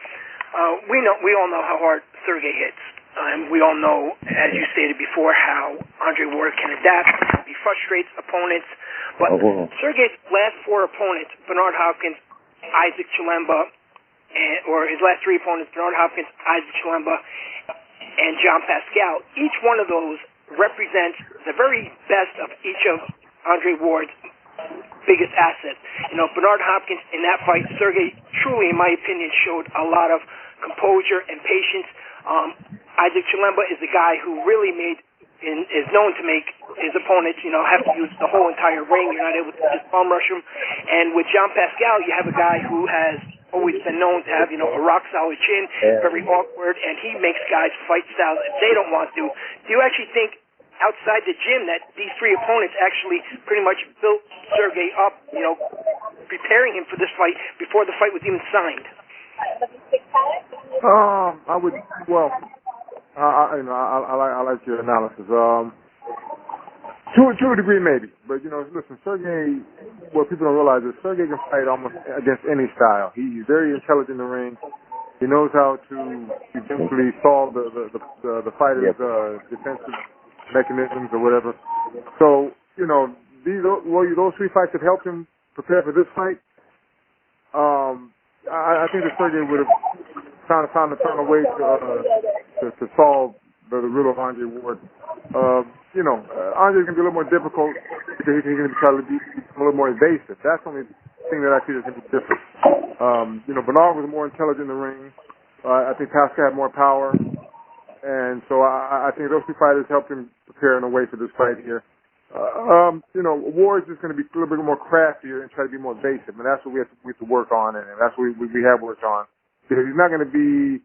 we all know how hard Sergey hits. And we all know, as you stated before, how Andre Ward can adapt, how he frustrates opponents. But Sergey's last 4 opponents, Bernard Hopkins, Isaac Chilemba, or his last 3 opponents, Bernard Hopkins, Isaac Chilemba, and John Pascal, each one of those represents the very best of each of Andre Ward's biggest assets. Bernard Hopkins, in that fight, Sergey truly, in my opinion, showed a lot of composure and patience. Isaac Chilemba is the guy who really is known to make his opponents, have to use the whole entire ring. You're not able to just bum rush him. And with John Pascal, you have a guy who has always been known to have, a rock-solid chin, very awkward, and he makes guys fight styles that they don't want to. Do you actually think, outside the gym, that these 3 opponents actually pretty much built Sergey up, preparing him for this fight before the fight was even signed? I like your analysis. To a degree, maybe. But, listen, Sergey, what people don't realize is Sergey can fight almost against any style. He's very intelligent in the ring. He knows how to eventually solve the fighter's defensive mechanisms or whatever. So, those 3 fights have helped him prepare for this fight. I think that Sergey would have found a way to solve the riddle of Andre Ward. Andre's going to be a little more difficult because he's going to try to be a little more evasive. That's the only thing that I see that's going to be different. Bernard was more intelligent in the ring. I think Pascal had more power. And so I think those two fighters helped him prepare in a way for this fight here. Ward's just going to be a little bit more craftier and try to be more evasive. And that's what we have to work on, and that's what we have worked on. Because he's not going to be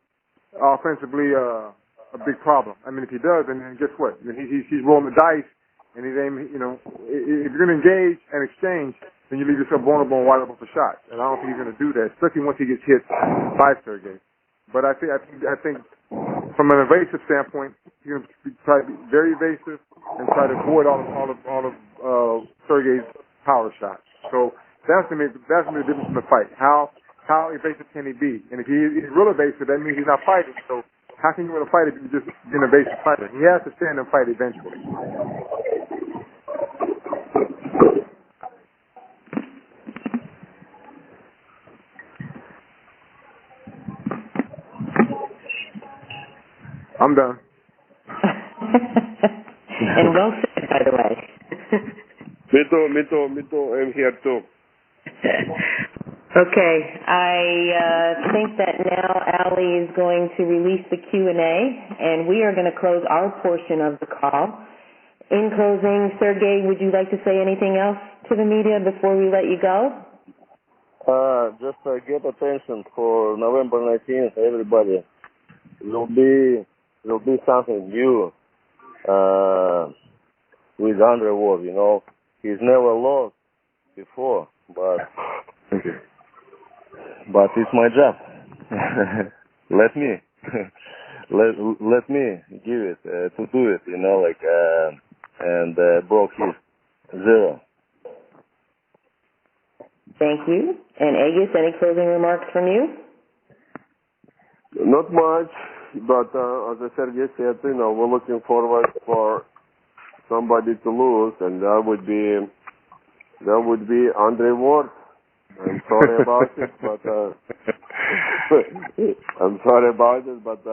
offensively a big problem. I mean, if he does, then guess what? I mean, he's rolling the dice, and he's aiming. If you're going to engage and exchange, then you leave yourself vulnerable and wide open for shots. And I don't think he's going to do that, especially once he gets hit by Sergey. But I think from an evasive standpoint, he's going to try to be very evasive and try to avoid all of Sergey's power shots. So that's going to be the difference in the fight. How evasive can he be? And if he's real evasive, that means he's not fighting. So how can you win a fight if you're just an evasive fighter? He has to stand and fight eventually. I'm done. And well said, by the way. Me too. I'm here too. Okay, I think that now Ali is going to release the Q&A, and we are going to close our portion of the call. In closing, Sergey, would you like to say anything else to the media before we let you go? Just get attention for November 19th, everybody. Will be something new with Andre Ward. He's never lost before, but it's my job. let me give it to do it. And broke his 0. Thank you. And Aegis, any closing remarks from you? Not much, but as I Sergey said, we're looking forward for somebody to lose, and that would be Andre Ward. I'm sorry about it, but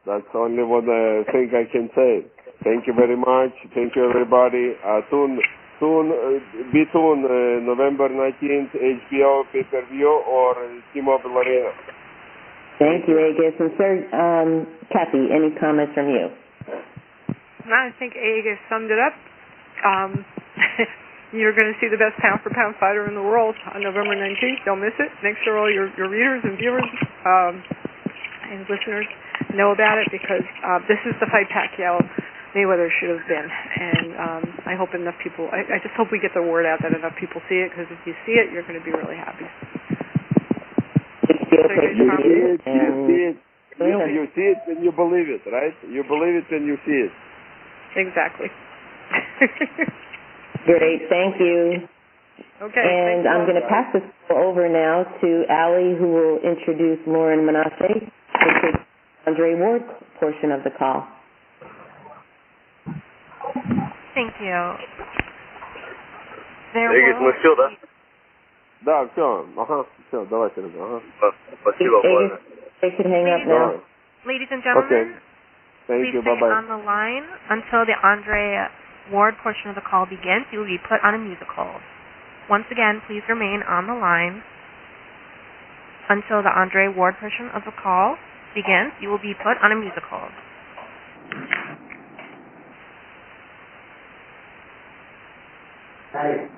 that's only one thing I can say. Thank you very much. Thank you, everybody. Be tuned, November 19th, HBO Pay-Per-View or T-Mobile Arena. Thank you, Aegis. And Sir, Kathy, any comments from you? I think Aegis summed it up. You're going to see the best pound-for-pound fighter in the world on November 19th. Don't miss it. Make sure all your readers and viewers and listeners know about it, because this is the fight Pacquiao-Mayweather should have been. And I hope enough people, I just hope we get the word out that enough people see it, because if you see it, you're going to be really happy. You see it and you believe it, right? You believe it and you see it. Exactly. Great, thank you. Okay. And I'm going to pass this over now to Ali, who will introduce Lauren Menashe, and take Andre Ward portion of the call. Thank you. Да, все. Все, давайте. Спасибо, Владимир. They should hang up now. Ladies and gentlemen, Thank you. Please stay Bye-bye. on the line until the Andre Ward portion of the call begins. You will be put on a music hold. Once again, please remain on the line until the Andre Ward portion of the call begins. You will be put on a music hold. Hi.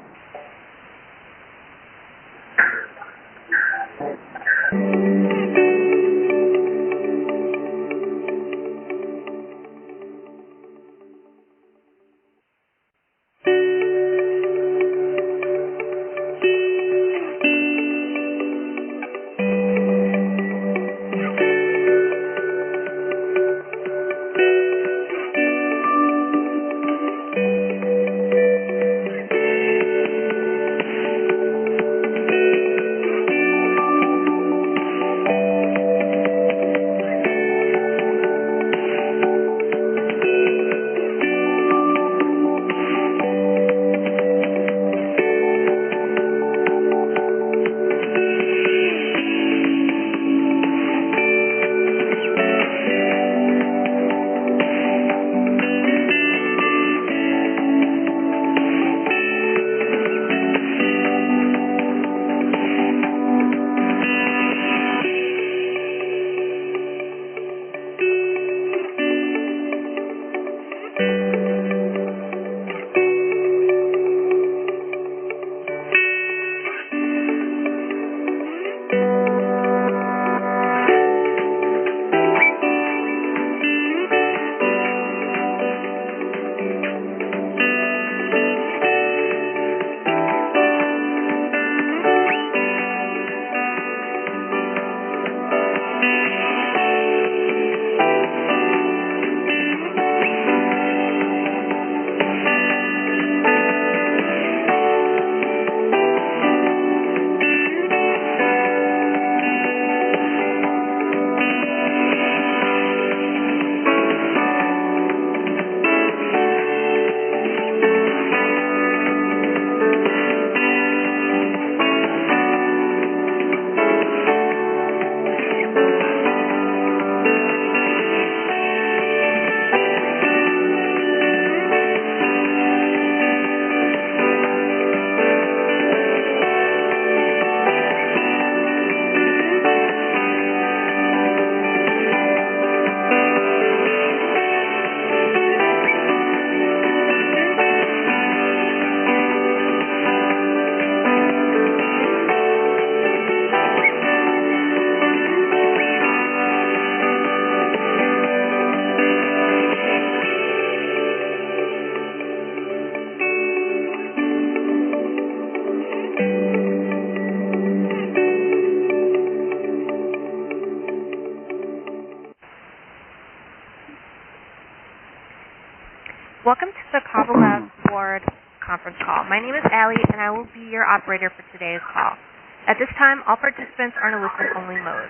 conference call. My name is Allie, and I will be your operator for today's call. At this time, all participants are in a listen-only mode.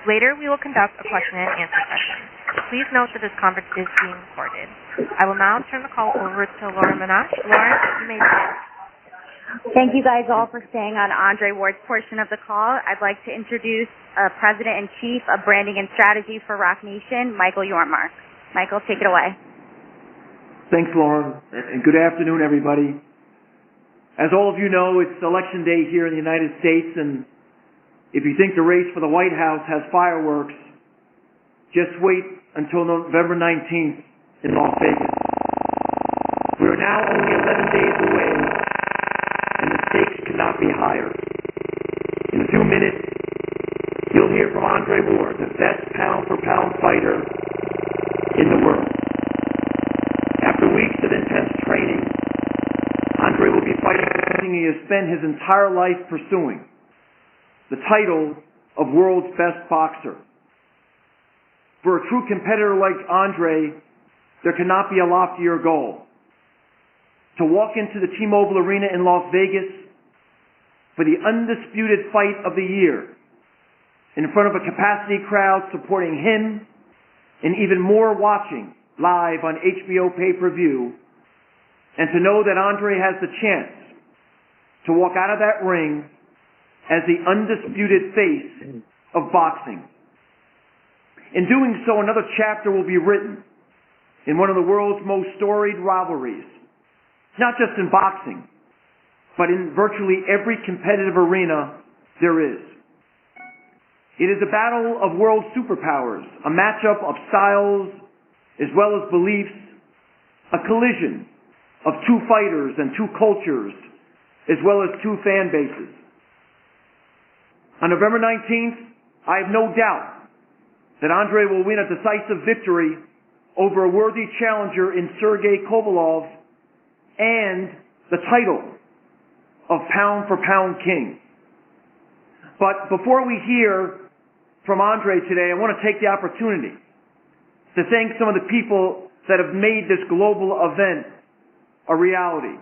Later, we will conduct a question-and-answer session. Please note that this conference is being recorded. I will now turn the call over to Lauren Minash. Lauren, you may begin. Thank you guys all for staying on Andre Ward's portion of the call. I'd like to introduce President-in-Chief of Branding and Strategy for Roc Nation, Michael Yormark. Michael, take it away. Thanks, Lauren, and good afternoon, everybody. As all of you know, it's Election Day here in the United States, and if you think the race for the White House has fireworks, just wait until November 19th in Las Vegas. We are now only 11 days away, and the stakes cannot be higher. In a few minutes, you'll hear from Andre Ward, the best pound-for-pound fighter in the world. After weeks of intense training, Andre will be fighting something he has spent his entire life pursuing, the title of world's best boxer. For a true competitor like Andre, there cannot be a loftier goal. To walk into the T-Mobile Arena in Las Vegas for the undisputed fight of the year in front of a capacity crowd supporting him and even more watching live on HBO Pay-Per-View, and to know that Andre has the chance to walk out of that ring as the undisputed face of boxing. In doing so, another chapter will be written in one of the world's most storied rivalries, not just in boxing, but in virtually every competitive arena there is. It is a battle of world superpowers, a matchup of styles as well as beliefs, a collision of two fighters and two cultures, as well as two fan bases. On November 19th, I have no doubt that Andre will win a decisive victory over a worthy challenger in Sergey Kovalev and the title of pound-for-pound king. But before we hear from Andre today, I want to take the opportunity to thank some of the people that have made this global event a reality.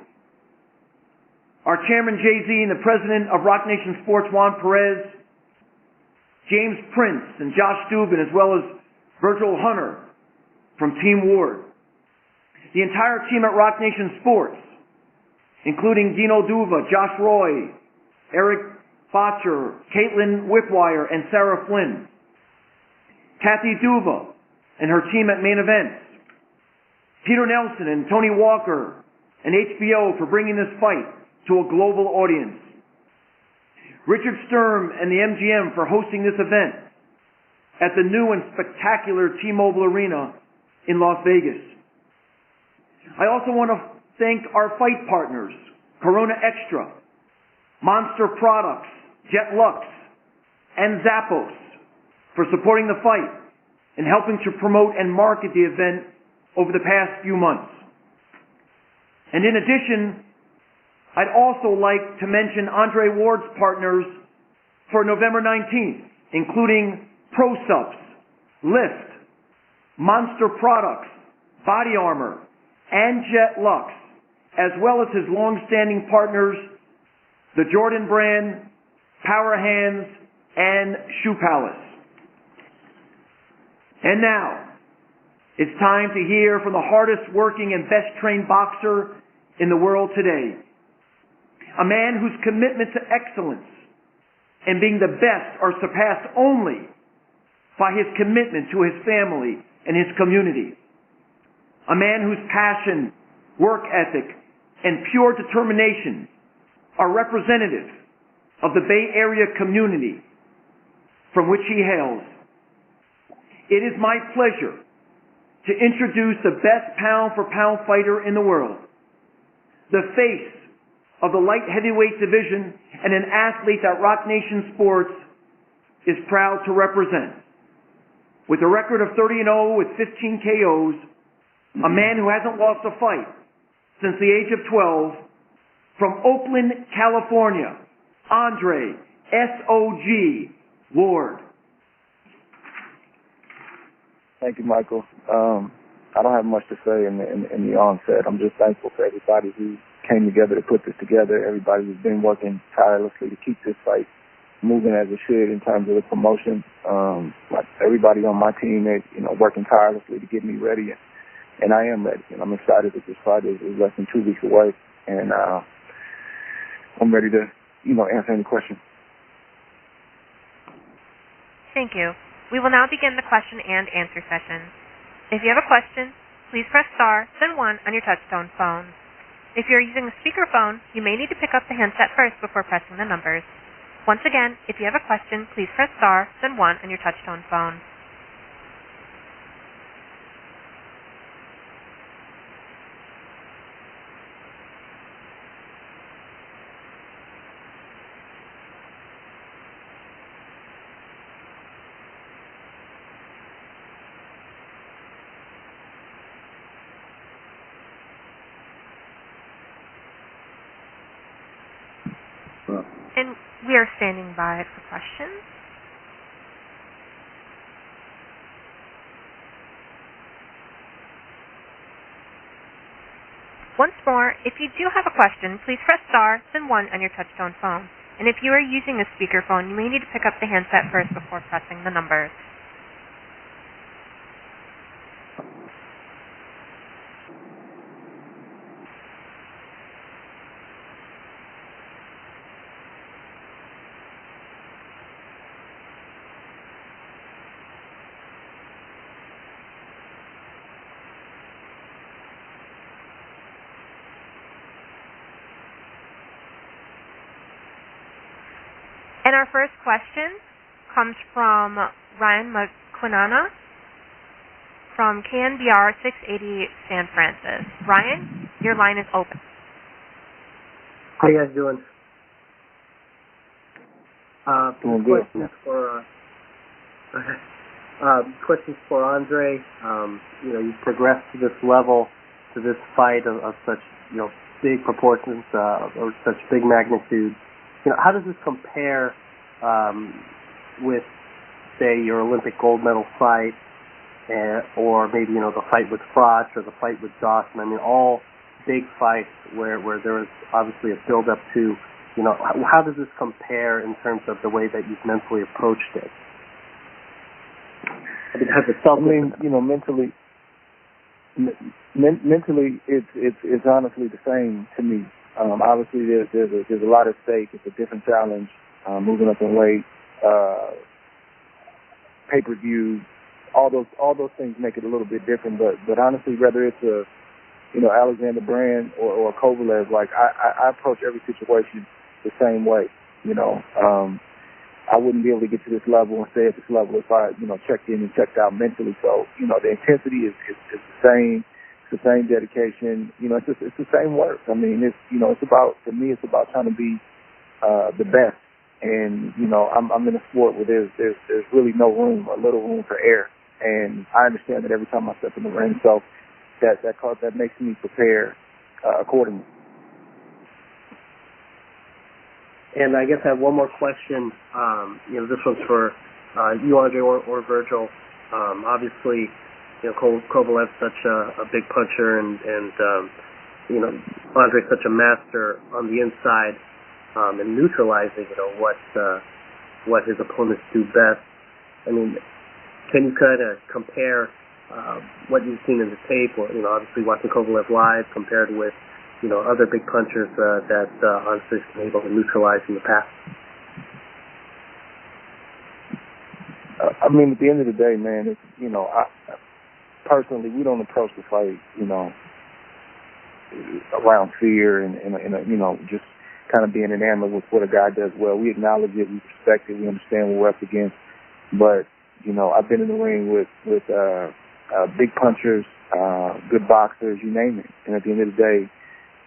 Our chairman, Jay-Z, and the president of Roc Nation Sports, Juan Perez, James Prince and Josh Dubin, as well as Virgil Hunter from Team Ward. The entire team at Roc Nation Sports, including Dino Duva, Josh Roy, Eric Botcher, Caitlin Whipwire, and Sarah Flynn. Kathy Duva and her team at Main Events. Peter Nelson and Tony Walker and HBO for bringing this fight to a global audience. Richard Sturm and the MGM for hosting this event at the new and spectacular T-Mobile Arena in Las Vegas. I also want to thank our fight partners, Corona Extra, Monster Products, Jet Lux, and Zappos for supporting the fight and helping to promote and market the event over the past few months. And in addition, I'd also like to mention Andre Ward's partners for November 19th, including ProSups, Lyft, Monster Products, Body Armor, and Jet Lux, as well as his long-standing partners, the Jordan Brand, Power Hands, and Shoe Palace. And now, it's time to hear from the hardest working and best trained boxer in the world today. A man whose commitment to excellence and being the best are surpassed only by his commitment to his family and his community. A man whose passion, work ethic, and pure determination are representative of the Bay Area community from which he hails. It is my pleasure to introduce the best pound-for-pound fighter in the world, the face of the light heavyweight division, and an athlete that Roc Nation Sports is proud to represent. With a record of 30-0 with 15 KOs, a man who hasn't lost a fight since the age of 12, from Oakland, California, Andre S.O.G. Ward. Thank you, Michael. I don't have much to say in the onset. I'm just thankful for everybody who came together to put this together. Everybody has been working tirelessly to keep this fight moving as it should in terms of the promotion. Like everybody on my team is, working tirelessly to get me ready, and I am ready. And I'm excited that this fight is less than 2 weeks away, and I'm ready to, answer any questions. Thank you. We will now begin the question and answer session. If you have a question, please press star, then 1 on your touch-tone phone. If you're using a speakerphone, you may need to pick up the handset first before pressing the numbers. Once again, if you have a question, please press star, then 1 on your touch-tone phone. And we are standing by for questions. Once more, if you do have a question, please press star, then 1 on your touch-tone phone. And if you are using a speakerphone, you may need to pick up the handset first before pressing the numbers. And our first question comes from Ryan McQuinana from KNBR 680 San Francisco. Ryan, your line is open. How you guys doing? Questions for Andre. You progressed to this level, to this fight of such big proportions or such big magnitude. How does this compare with, say, your Olympic gold medal fight, or maybe the fight with Krusher or the fight with Dawson? I mean, all big fights where there is obviously a build-up to. How does this compare in terms of the way that you've mentally approached it? Mentally, it's honestly the same to me. Obviously, there's a lot at stake. It's a different challenge, moving up in weight, pay-per-view, all those things make it a little bit different. But honestly, whether it's a Alexander Brand or Kovalev, like I approach every situation the same way. I wouldn't be able to get to this level and stay at this level if I checked in and checked out mentally. So the intensity is the same. It's the same dedication, it's the same work. I mean, it's about, for me, it's about trying to be the best. And I'm in a sport where there's really no room, a little room for error. And I understand that every time I step in the ring. So that makes me prepare accordingly. And I guess I have one more question. This one's for you, Andre, or Virgil. Obviously, Kovalev's such a big puncher, and Andre's such a master on the inside in neutralizing what his opponents do best. I mean, can you kind of compare what you've seen in the tape, or obviously watching Kovalev live, compared with other big punchers that Andre's been able to neutralize in the past? I mean, at the end of the day, man, it's personally, we don't approach the fight, around fear and just kind of being enamored with what a guy does well. We acknowledge it, we respect it, we understand what we're up against. But I've been in the ring with big punchers, good boxers, you name it. And at the end of the day,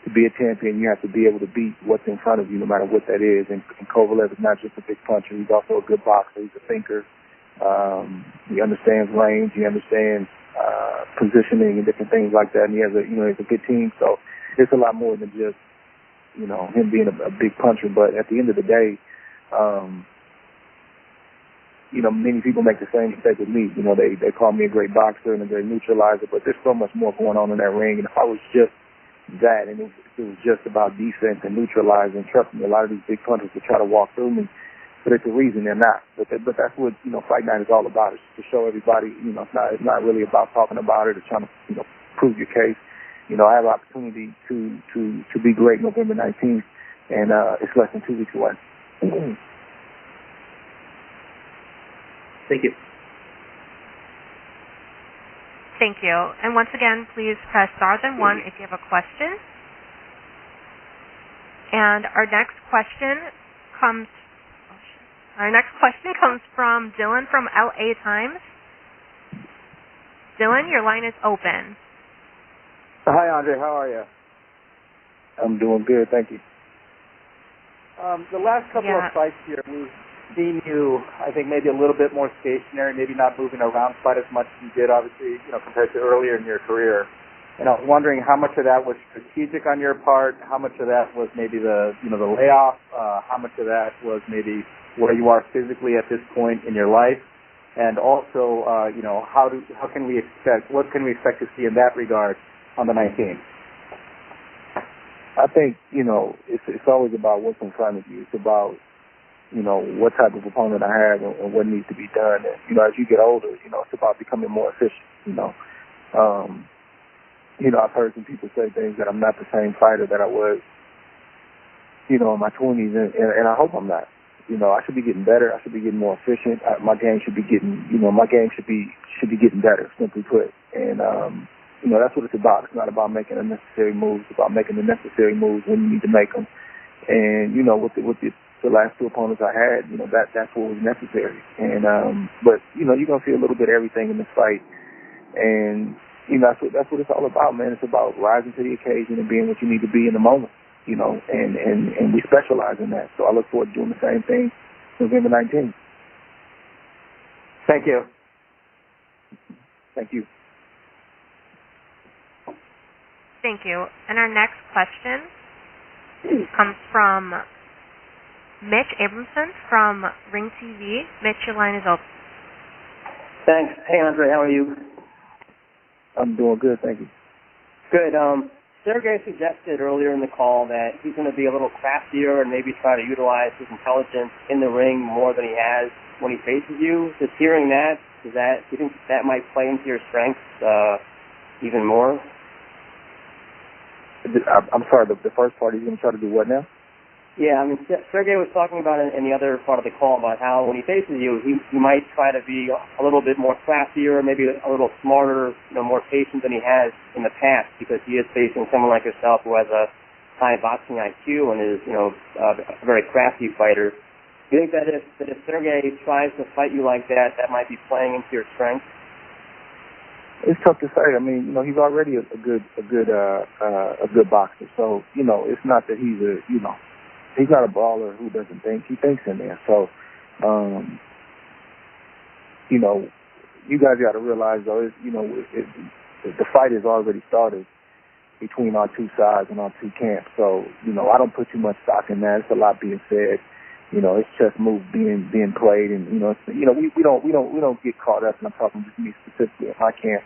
to be a champion, you have to be able to beat what's in front of you, no matter what that is. And Kovalev is not just a big puncher; he's also a good boxer. He's a thinker. He understands range. He understands positioning and different things like that. And he has a good team. So it's a lot more than just him being a big puncher. But at the end of the day, many people make the same mistake with me. They call me a great boxer and a great neutralizer, but there's so much more going on in that ring. And if I was just that, and it was just about defense and neutralizing. Trust me, a lot of these big punchers will try to walk through me, but it's a reason they're not. But that's what Fight Night is all about. It's to show everybody. It's not really about talking about it or trying to prove your case. I have an opportunity to be great November 19th, and it's less than 2 weeks away. Thank you. Thank you. And once again, please press star then 1 if you have a question. And our next question comes from Dylan from LA Times. Dylan, your line is open. Hi, Andre. How are you? I'm doing good, thank you. The last couple of fights here, we've seen you, I think, maybe a little bit more stationary, maybe not moving around quite as much as you did, obviously, compared to earlier in your career. And I was wondering how much of that was strategic on your part, how much of that was maybe the layoff, how much of that was maybe where you are physically at this point in your life, and also, what can we expect to see in that regard on the 19th? I think, it's always about what's in front of you. It's about, what type of opponent I have and what needs to be done. And, as you get older, it's about becoming more efficient, I've heard some people say things that I'm not the same fighter that I was, in my 20s, and I hope I'm not. I should be getting better. I should be getting more efficient. My game should be getting, should be getting better, simply put. And, that's what it's about. It's not about making unnecessary moves. It's about making the necessary moves when you need to make them. And, with the last two opponents I had, that's what was necessary. And, but, you're going to see a little bit of everything in this fight. And, that's what it's all about, man. It's about rising to the occasion and being what you need to be in the moment, and we specialize in that. So I look forward to doing the same thing November 19th. Thank you. Thank you. Thank you. And our next question comes from Mitch Abramson from Ring TV. Mitch, your line is open. Thanks. Hey, Andre, how are you? I'm doing good, thank you. Good. Sergey suggested earlier in the call that he's going to be a little craftier and maybe try to utilize his intelligence in the ring more than he has when he faces you. Just hearing that, do you think that might play into your strengths even more? I'm sorry, the first part, he's going to try to do what now? Yeah, Sergey was talking about it in the other part of the call about how when he faces you, he might try to be a little bit more craftier, maybe a little smarter, more patient than he has in the past, because he is facing someone like yourself who has a high boxing IQ and is, a very crafty fighter. Do you think that if Sergey tries to fight you like that, that might be playing into your strength? It's tough to say. He's already a good boxer. So, it's not that he's he's not a brawler who doesn't think. He thinks in there. So, you guys got to realize, though, the fight has already started between our two sides and our two camps. So, I don't put too much stock in that. It's a lot being said. It's chess moves being played, and we don't get caught up. And I'm talking just me specifically in my camp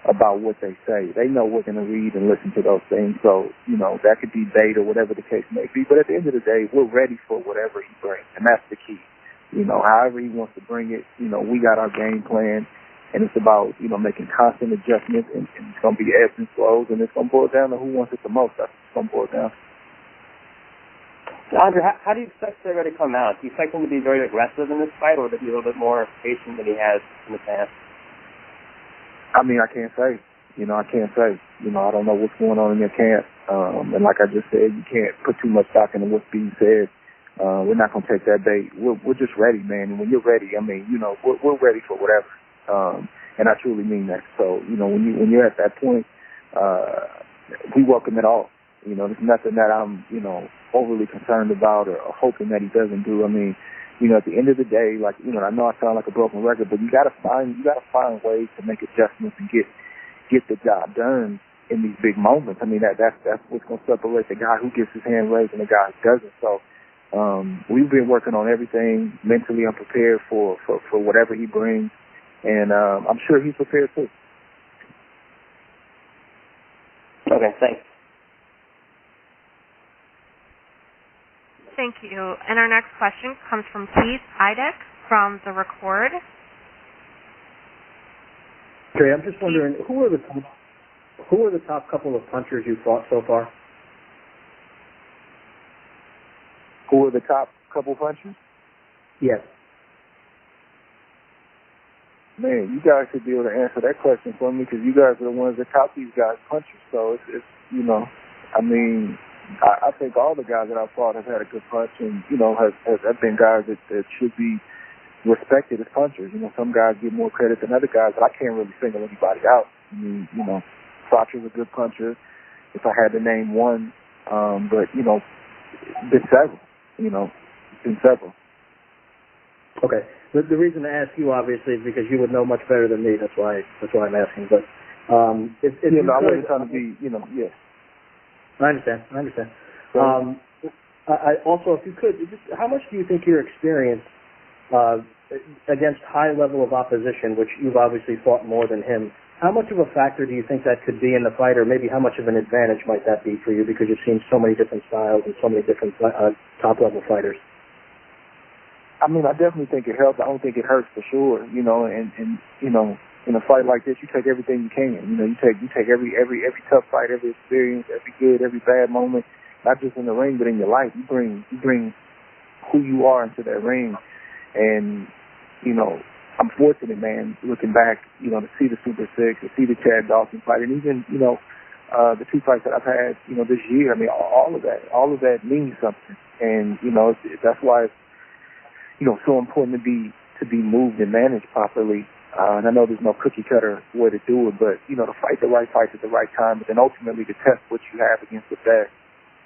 about what they say. They know we're going to read and listen to those things. So, that could be bait or whatever the case may be. But at the end of the day, we're ready for whatever he brings, and that's the key. However he wants to bring it, we got our game plan, and it's about, making constant adjustments, and it's going to be ebbs and flows, and it's going to boil down to who wants it the most. That's what it's going to boil down. Andre, how do you expect Sergey to come out? Do you expect him to be very aggressive in this fight, or to be a little bit more patient than he has in the past? I can't say. I can't say. I don't know what's going on in their camp. And like I just said, you can't put too much stock into what's being said. We're not going to take that bait. We're just ready, man. And when you're ready, we're ready for whatever. And I truly mean that. So, when you're at that point, we welcome it all. There's nothing that I'm, overly concerned about or hoping that he doesn't do. At the end of the day, I know I sound like a broken record, but you gotta find ways to make adjustments and get the job done in these big moments. That's what's gonna separate the guy who gets his hand raised and the guy who doesn't. So we've been working on everything mentally. I'm prepared for whatever he brings, and I'm sure he's prepared too. Okay, thanks. Thank you. And our next question comes from Keith Idek from The Record. Trey, I'm just wondering, who are the top couple of punchers you fought so far? Who are the top couple punchers? Yes. Man, you guys should be able to answer that question for me because you guys are the ones that taught these guys punches. So it's you know, I mean, I think all the guys that I've fought have had a good punch, and you know, have been guys that should be respected as punchers. You know, some guys get more credit than other guys, but I can't really single anybody out. I mean, you know, Sacha's a good puncher, if I had to name one. But you know, been several. You know, been several. Okay. The reason I ask you, obviously, is because you would know much better than me. That's why I'm asking. But if you know, I could, wasn't trying to be, you know, yes. I understand. I also, if you could, just how much do you think your experience against high level of opposition, which you've obviously fought more than him, how much of a factor do you think that could be in the fight, or maybe how much of an advantage might that be for you because you've seen so many different styles and so many different top level fighters? I mean, I definitely think it helps. I don't think it hurts for sure. You know, and you know, in a fight like this, you take everything you can. You know, you take every tough fight, every experience, every good, every bad moment, not just in the ring, but in your life. You bring who you are into that ring, and you know, I'm fortunate, man, looking back, you know, to see the Super Six, to see the Chad Dawson fight, and even you know, the two fights that I've had, you know, this year. I mean, all of that means something, and you know, that's why it's, you know, so important to be moved and managed properly. And I know there's no cookie cutter way to do it, but you know, to fight the right fights at the right time, but then ultimately to test what you have against the best.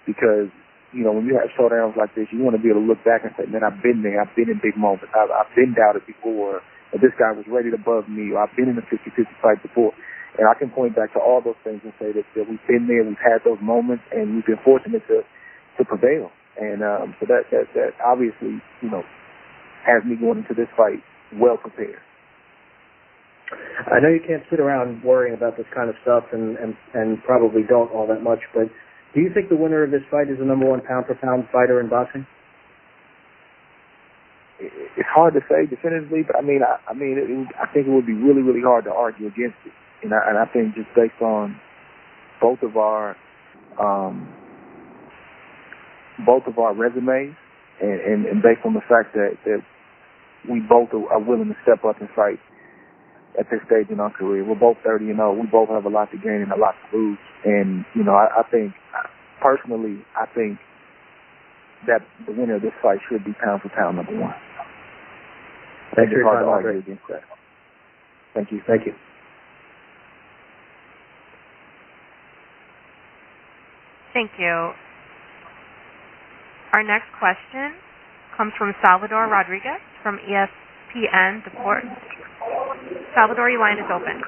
Because you know, when you have showdowns like this, you want to be able to look back and say, man, I've been there. I've been in big moments. I've been doubted before. Or this guy was rated above me. Or I've been in a 50-50 fight before. And I can point back to all those things and say that we've been there. We've had those moments, and we've been fortunate to prevail. And so that obviously, you know, has me going into this fight well prepared. I know you can't sit around worrying about this kind of stuff and probably don't all that much, but do you think the winner of this fight is the number one pound-for-pound fighter in boxing? It's hard to say definitively, but I think it would be really, really hard to argue against it. And I think just based on both of our resumes and based on the fact that we both are willing to step up and fight at this stage in our career. We're both 30-0. We both have a lot to gain and a lot to lose. And, you know, I think, personally, that the winner of this fight should be pound for pound number one. Thanks for your hard time, to argue Andre. against that. Thank you. Thank you. Thank you. Our next question comes from Salvador Rodriguez from ESPN Deportes. Salvador, your line is open.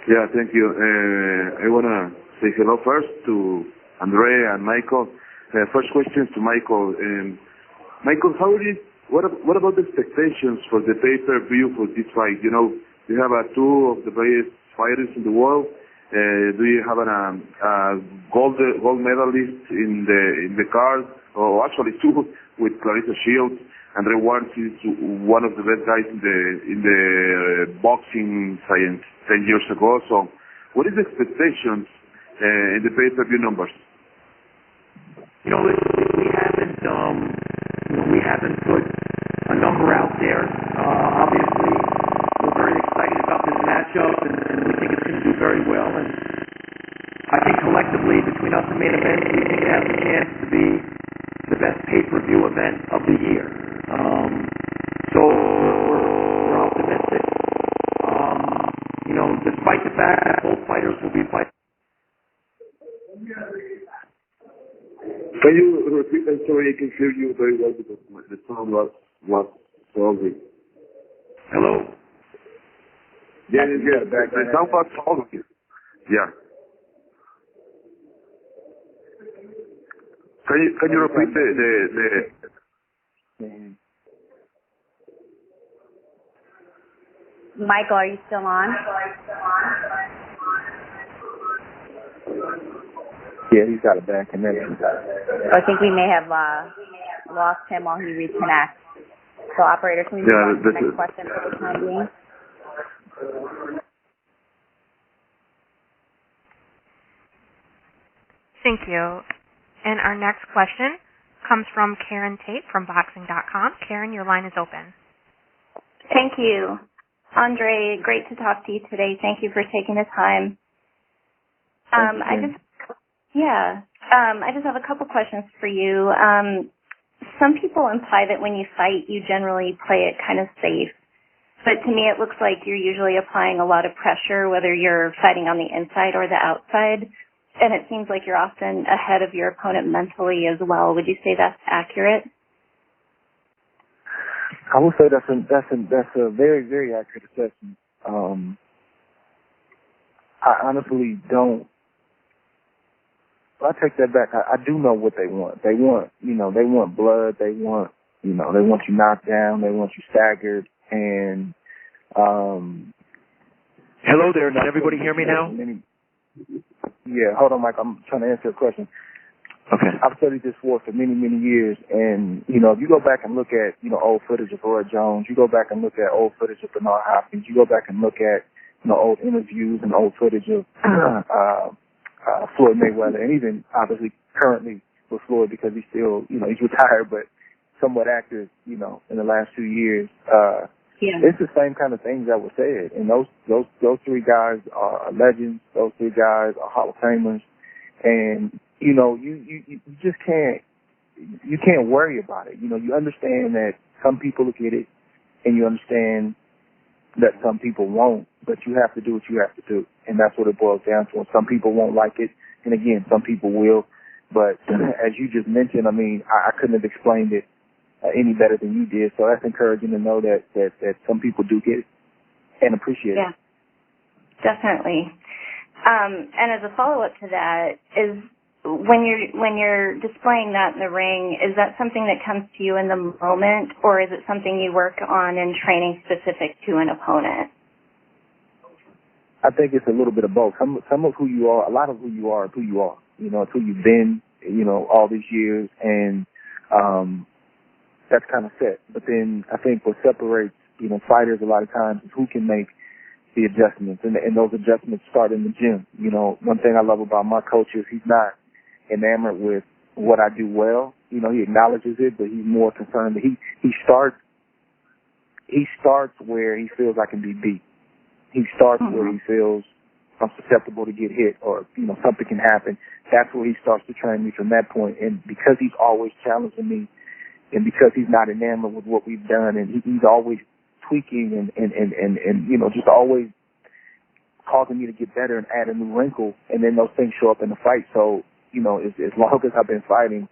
Yeah, thank you. I want to say hello first to Andrea and Michael. First question to Michael. Michael, what about the expectations for the pay-per-view for this fight? You know, you have two of the best fighters in the world. Do you have a gold medalist in the card, or actually two with Clarissa Shields? Andre Ward is one of the best guys in the boxing science 10 years ago. So, what is the expectations in the pay-per-view numbers? You know, we haven't put a number out there. Obviously, we're very excited about this matchup, and we think it's going to do very well. And I think collectively, between us and Main Event, we think it has a chance to be the best pay-per-view event of the year. So we're optimistic. You know, despite the fact that both fighters will be fighting. Can you repeat that? Sorry, I can hear you very well because the sound was ugly. Hello? Yeah. The sound was ugly. Yeah. Can you repeat the Michael, are you still on? Yeah, he's got a bad connection. I think we may have lost him while he reconnects. So, operator, can we move on to the next question for the time being? Thank you. And our next question comes from Karen Tate from Boxing.com. Karen, your line is open. Thank you. Andre, great to talk to you today. Thank you for taking the time. I just have a couple questions for you. Some people imply that when you fight, you generally play it kind of safe. But to me, it looks like you're usually applying a lot of pressure, whether you're fighting on the inside or the outside. And it seems like you're often ahead of your opponent mentally as well. Would you say that's accurate? I would say that's a very, very accurate assessment. I honestly don't. I take that back. I do know what they want. They want blood. They want you knocked down. They want you staggered. And hello there. Can everybody hear me now? Yeah, hold on, Mike. I'm trying to answer a question. Okay. I've studied this sport for many, many years, and if you go back and look at old footage of Roy Jones, you go back and look at old footage of Bernard Hopkins, you go back and look at old interviews and old footage of Floyd Mayweather, and even obviously currently with Floyd because he's still he's retired, but somewhat active in the last 2 years. It's the same kind of things that were said, and those three guys are legends. Those three guys are Hall of Famers, and you just can't worry about it. You understand that some people look at it, and you understand that some people won't, but you have to do what you have to do, and that's what it boils down to. And some people won't like it, and again, some people will. But as you just mentioned, I mean, I couldn't have explained it any better than you did. So that's encouraging to know that some people do get it and appreciate it. Yeah, definitely. And as a follow-up to that, is when you're displaying that in the ring, is that something that comes to you in the moment, or is it something you work on in training specific to an opponent? I think it's a little bit of both. Some of who you are, a lot of who you are is who you are. It's who you've been, all these years, and that's kind of set. But then I think what separates, fighters a lot of times is who can make the adjustments, and those adjustments start in the gym. One thing I love about my coach is he's not enamored with what I do well. He acknowledges it, but he's more concerned that he starts where he feels I can be beat. He starts where he feels I'm susceptible to get hit, or something can happen. That's where he starts to train me from that point. And because he's always challenging me, and because he's not enamored with what we've done, and he's always tweaking and just always causing me to get better and add a new wrinkle, and then those things show up in the fight. So, as long as I've been fighting,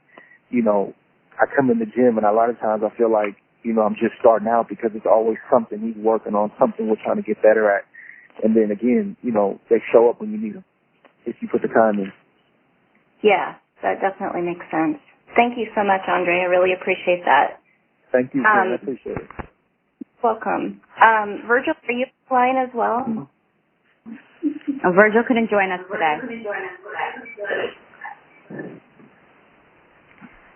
I come in the gym, and a lot of times I feel like, I'm just starting out because it's always something he's working on, something we're trying to get better at. And then again, they show up when you need them if you put the time in. Yeah, that definitely makes sense. Thank you so much, Andre. I really appreciate that. Thank you, I appreciate it. Welcome. Virgil, are you flying as well? Virgil couldn't join us today.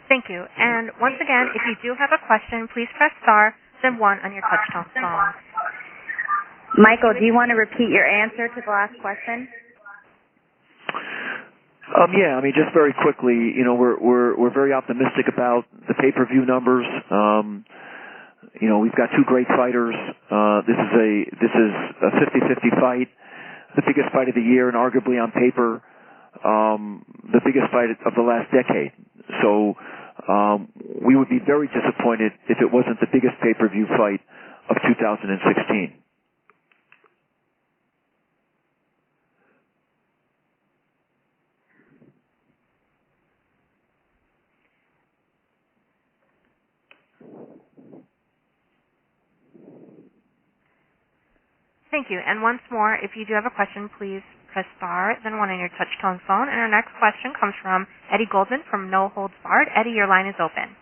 Thank you. And once again, if you do have a question, please press star, then 1 on your touch-tone phone. Michael, do you want to repeat your answer to the last question? Yeah, I mean, just very quickly, we're very optimistic about the pay-per-view numbers. We've got two great fighters. This is a 50-50 fight, the biggest fight of the year, and arguably on paper, the biggest fight of the last decade. So we would be very disappointed if it wasn't the biggest pay-per-view fight of 2016. Thank you. And once more, if you do have a question, please press star, then 1 on your touch-tone phone. And our next question comes from Eddie Goldman from No Holds Barred. Eddie, your line is open.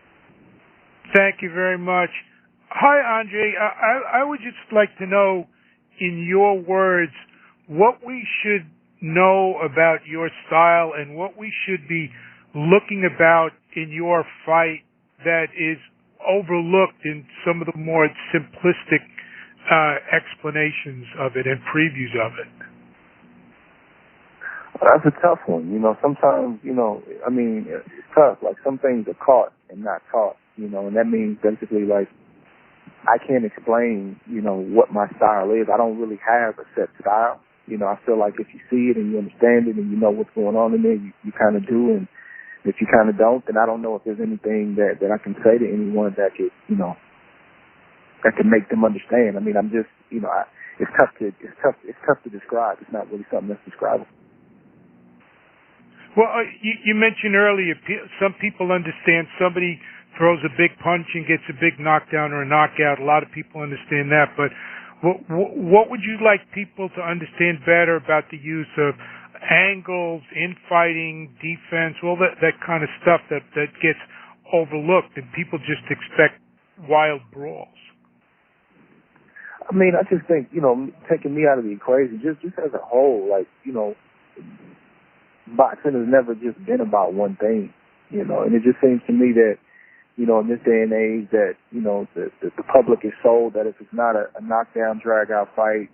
Thank you very much. Hi, Andre. I would just like to know, in your words, what we should know about your style and what we should be looking about in your fight that is overlooked in some of the more simplistic explanations of it and previews of it? That's a tough one. Sometimes, it's tough. Like, some things are caught and not taught, and that means basically, like, I can't explain, what my style is. I don't really have a set style. I feel like if you see it and you understand it and you know what's going on in there, you kind of do. And if you kind of don't, then I don't know if there's anything that I can say to anyone that could, that can make them understand. I mean, I'm just, it's tough to describe. It's not really something that's describable. Well, you mentioned earlier, some people understand somebody throws a big punch and gets a big knockdown or a knockout. A lot of people understand that. But what would you like people to understand better about the use of angles, infighting, defense, all that kind of stuff that gets overlooked and people just expect wild brawls? I mean, I just think, taking me out of the equation, just as a whole, like, boxing has never just been about one thing, and it just seems to me that, in this day and age that, the public is sold that if it's not a knockdown, drag-out fight,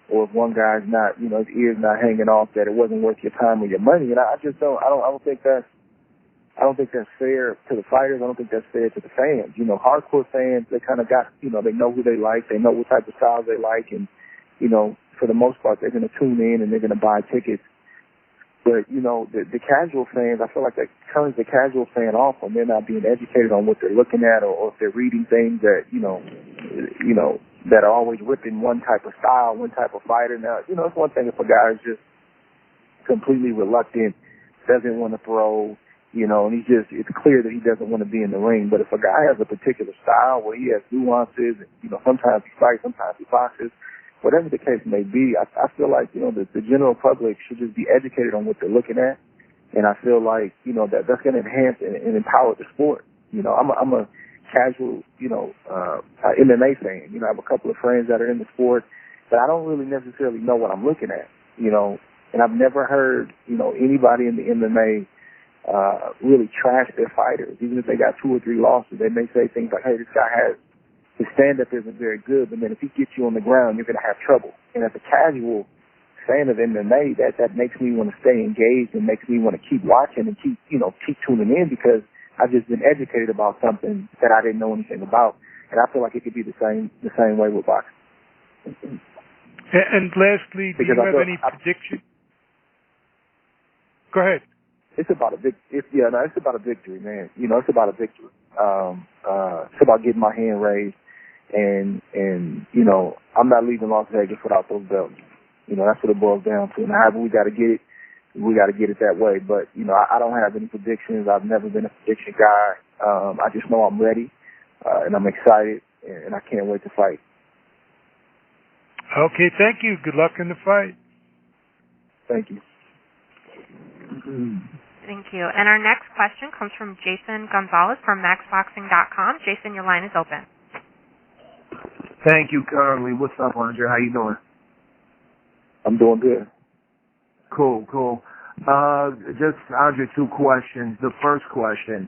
or if one guy's not, his ear's not hanging off, that it wasn't worth your time or your money. And I just don't think that's fair to the fighters. I don't think that's fair to the fans. Hardcore fans, they kind of got, they know who they like, they know what type of styles they like, and, for the most part, they're going to tune in and they're going to buy tickets. But, the casual fans, I feel like that turns the casual fan off when they're not being educated on what they're looking at, or if they're reading things that, that are always ripping one type of style, one type of fighter. Now, it's one thing if a guy is just completely reluctant, doesn't want to throw, and it's clear that he doesn't want to be in the ring. But if a guy has a particular style where he has nuances, and, sometimes he fights, sometimes he boxes, whatever the case may be, I feel like, the general public should just be educated on what they're looking at. And I feel like, that's going to enhance and empower the sport. I'm a casual, MMA fan. I have a couple of friends that are in the sport, but I don't really necessarily know what I'm looking at, and I've never heard, anybody in the MMA really trash their fighters. Even if they got 2 or 3 losses, they may say things like, hey, this guy his stand-up isn't very good, but then if he gets you on the ground, you're going to have trouble. And as a casual fan of MMA, that makes me want to stay engaged and makes me want to keep watching and keep tuning in, because I've just been educated about something that I didn't know anything about. And I feel like it could be the same way with boxing. And lastly, do you have any prediction? Go ahead. It's about a victory, man. It's about a victory. It's about getting my hand raised, and I'm not leaving Las Vegas without those belts. That's what it boils down to. And however we got to get it that way. But I don't have any predictions. I've never been a prediction guy. I just know I'm ready, and I'm excited, and I can't wait to fight. Okay, thank you. Good luck in the fight. Thank you. Thank you. And our next question comes from Jason Gonzalez from MaxBoxing.com. Jason, your line is open. Thank you, kindly. What's up, Andre? How you doing? I'm doing good. Cool. Just, Andre, 2 questions. The first question,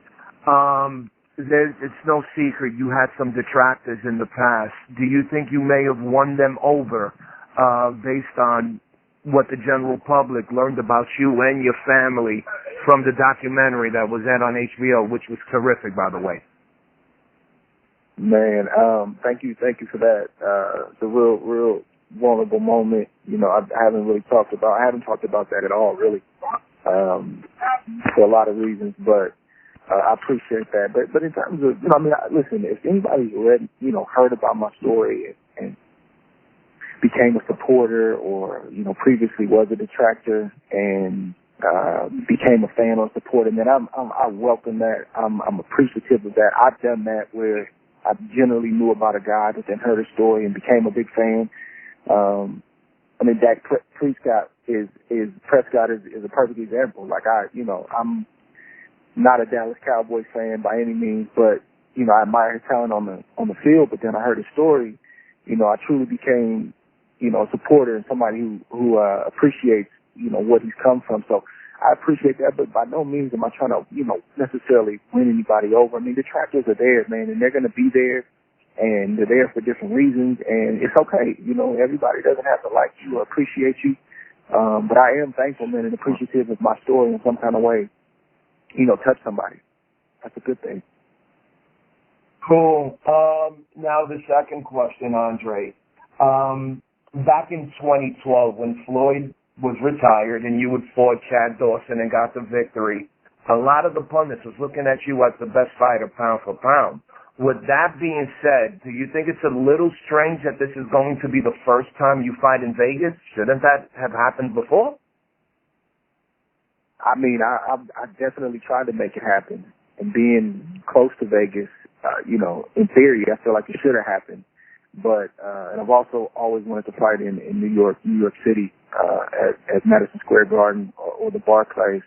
it's no secret you had some detractors in the past. Do you think you may have won them over based on what the general public learned about you and your family from the documentary that was aired on HBO, which was terrific, by the way? Man, thank you for that. It's a real vulnerable moment. I haven't talked about that at all, really, for a lot of reasons. But I appreciate that. But in terms of, listen, if anybody's heard about my story and became a supporter, or previously was a detractor and became a fan or supporter, then I welcome that. I'm appreciative of that. I've done that where I generally knew about a guy, but then heard a story and became a big fan. Dak Prescott is a perfect example. Like I'm not a Dallas Cowboys fan by any means, but I admire his talent on the field. But then I heard his story. I truly became a supporter and somebody who appreciates what he's come from. So I appreciate that, but by no means am I trying to, necessarily win anybody over. I mean, detractors are there, man, and they're going to be there, and they're there for different reasons, and it's okay. Everybody doesn't have to like you or appreciate you, but I am thankful, man, and appreciative of my story in some kind of way, touch somebody. That's a good thing. Cool. Now the second question, Andre. Back in 2012, when Floyd was retired and you had fought Chad Dawson and got the victory, a lot of the pundits was looking at you as the best fighter pound for pound. With that being said, do you think it's a little strange that this is going to be the first time you fight in Vegas? Shouldn't that have happened before? I mean, I definitely tried to make it happen. And being close to Vegas, in theory, I feel like it should have happened. But and I've also always wanted to fight in New York City, at Madison Square Garden or the Barclays.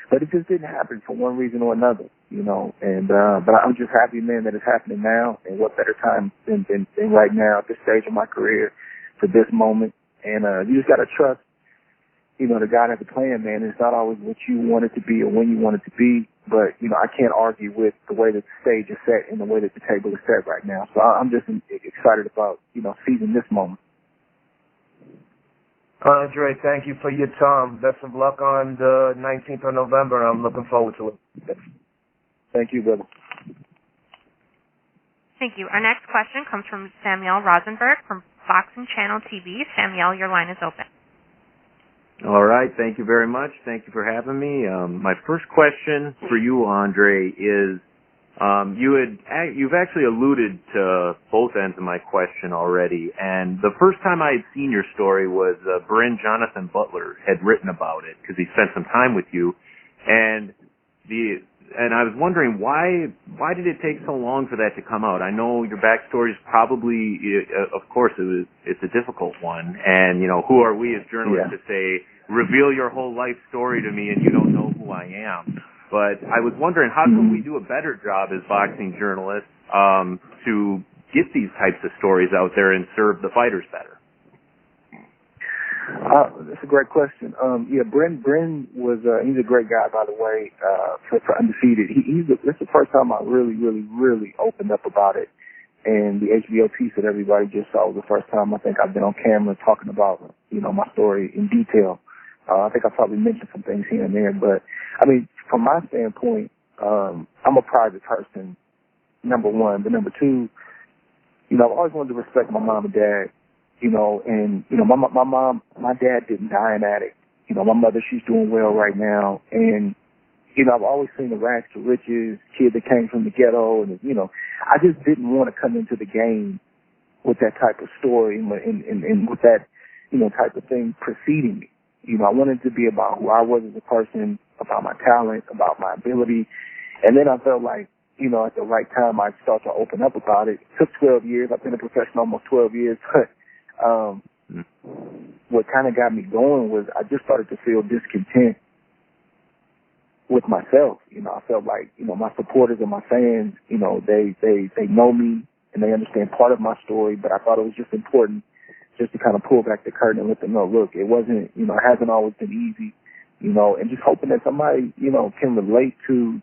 But it just didn't happen for one reason or another, And but I'm just happy, man, that it's happening now. And what better time than right now at this stage of my career for this moment. And you just got to trust, the God has a plan, man. It's not always what you want it to be or when you want it to be. But, I can't argue with the way that the stage is set and the way that the table is set right now. So I'm just excited about, seizing this moment. Andre, thank you for your time. Best of luck on the 19th of November. I'm looking forward to it. Thank you, brother. Thank you. Our next question comes from Samuel Rosenberg from Boxing Channel TV. Samuel, your line is open. All right. Thank you very much. Thank you for having me. My first question for you, Andre, is you've actually alluded to both ends of my question already. And the first time I had seen your story was Bryn Jonathan Butler had written about it because he spent some time with you. And I was wondering why did it take so long for that to come out? I know your backstory is probably, of course, it's a difficult one. And who are we as journalists to say, reveal your whole life story to me and you don't know who I am? But I was wondering, how can we do a better job as boxing journalists to get these types of stories out there and serve the fighters better? That's a great question. Bryn was, he's a great guy, by the way, for Undefeated. This is the first time I really, really, really opened up about it. And the HBO piece that everybody just saw was the first time I think I've been on camera talking about, my story in detail. I think I probably mentioned some things here and there, but I mean, from my standpoint, I'm a private person, number one, but number two, I've always wanted to respect my mom and dad. My dad didn't die an addict. My mother, she's doing well right now. And, I've always seen the rags to riches, kid that came from the ghetto. And, I just didn't want to come into the game with that type of story and with that, type of thing preceding me. I wanted to be about who I was as a person, about my talent, about my ability. And then I felt like, at the right time, I'd start to open up about it. It took 12 years. I've been a professional almost 12 years. But what kind of got me going was I just started to feel discontent with myself. I felt like, my supporters and my fans, they know me and they understand part of my story, but I thought it was just important just to kind of pull back the curtain and let them know, look, it wasn't, it hasn't always been easy, and just hoping that somebody, can relate to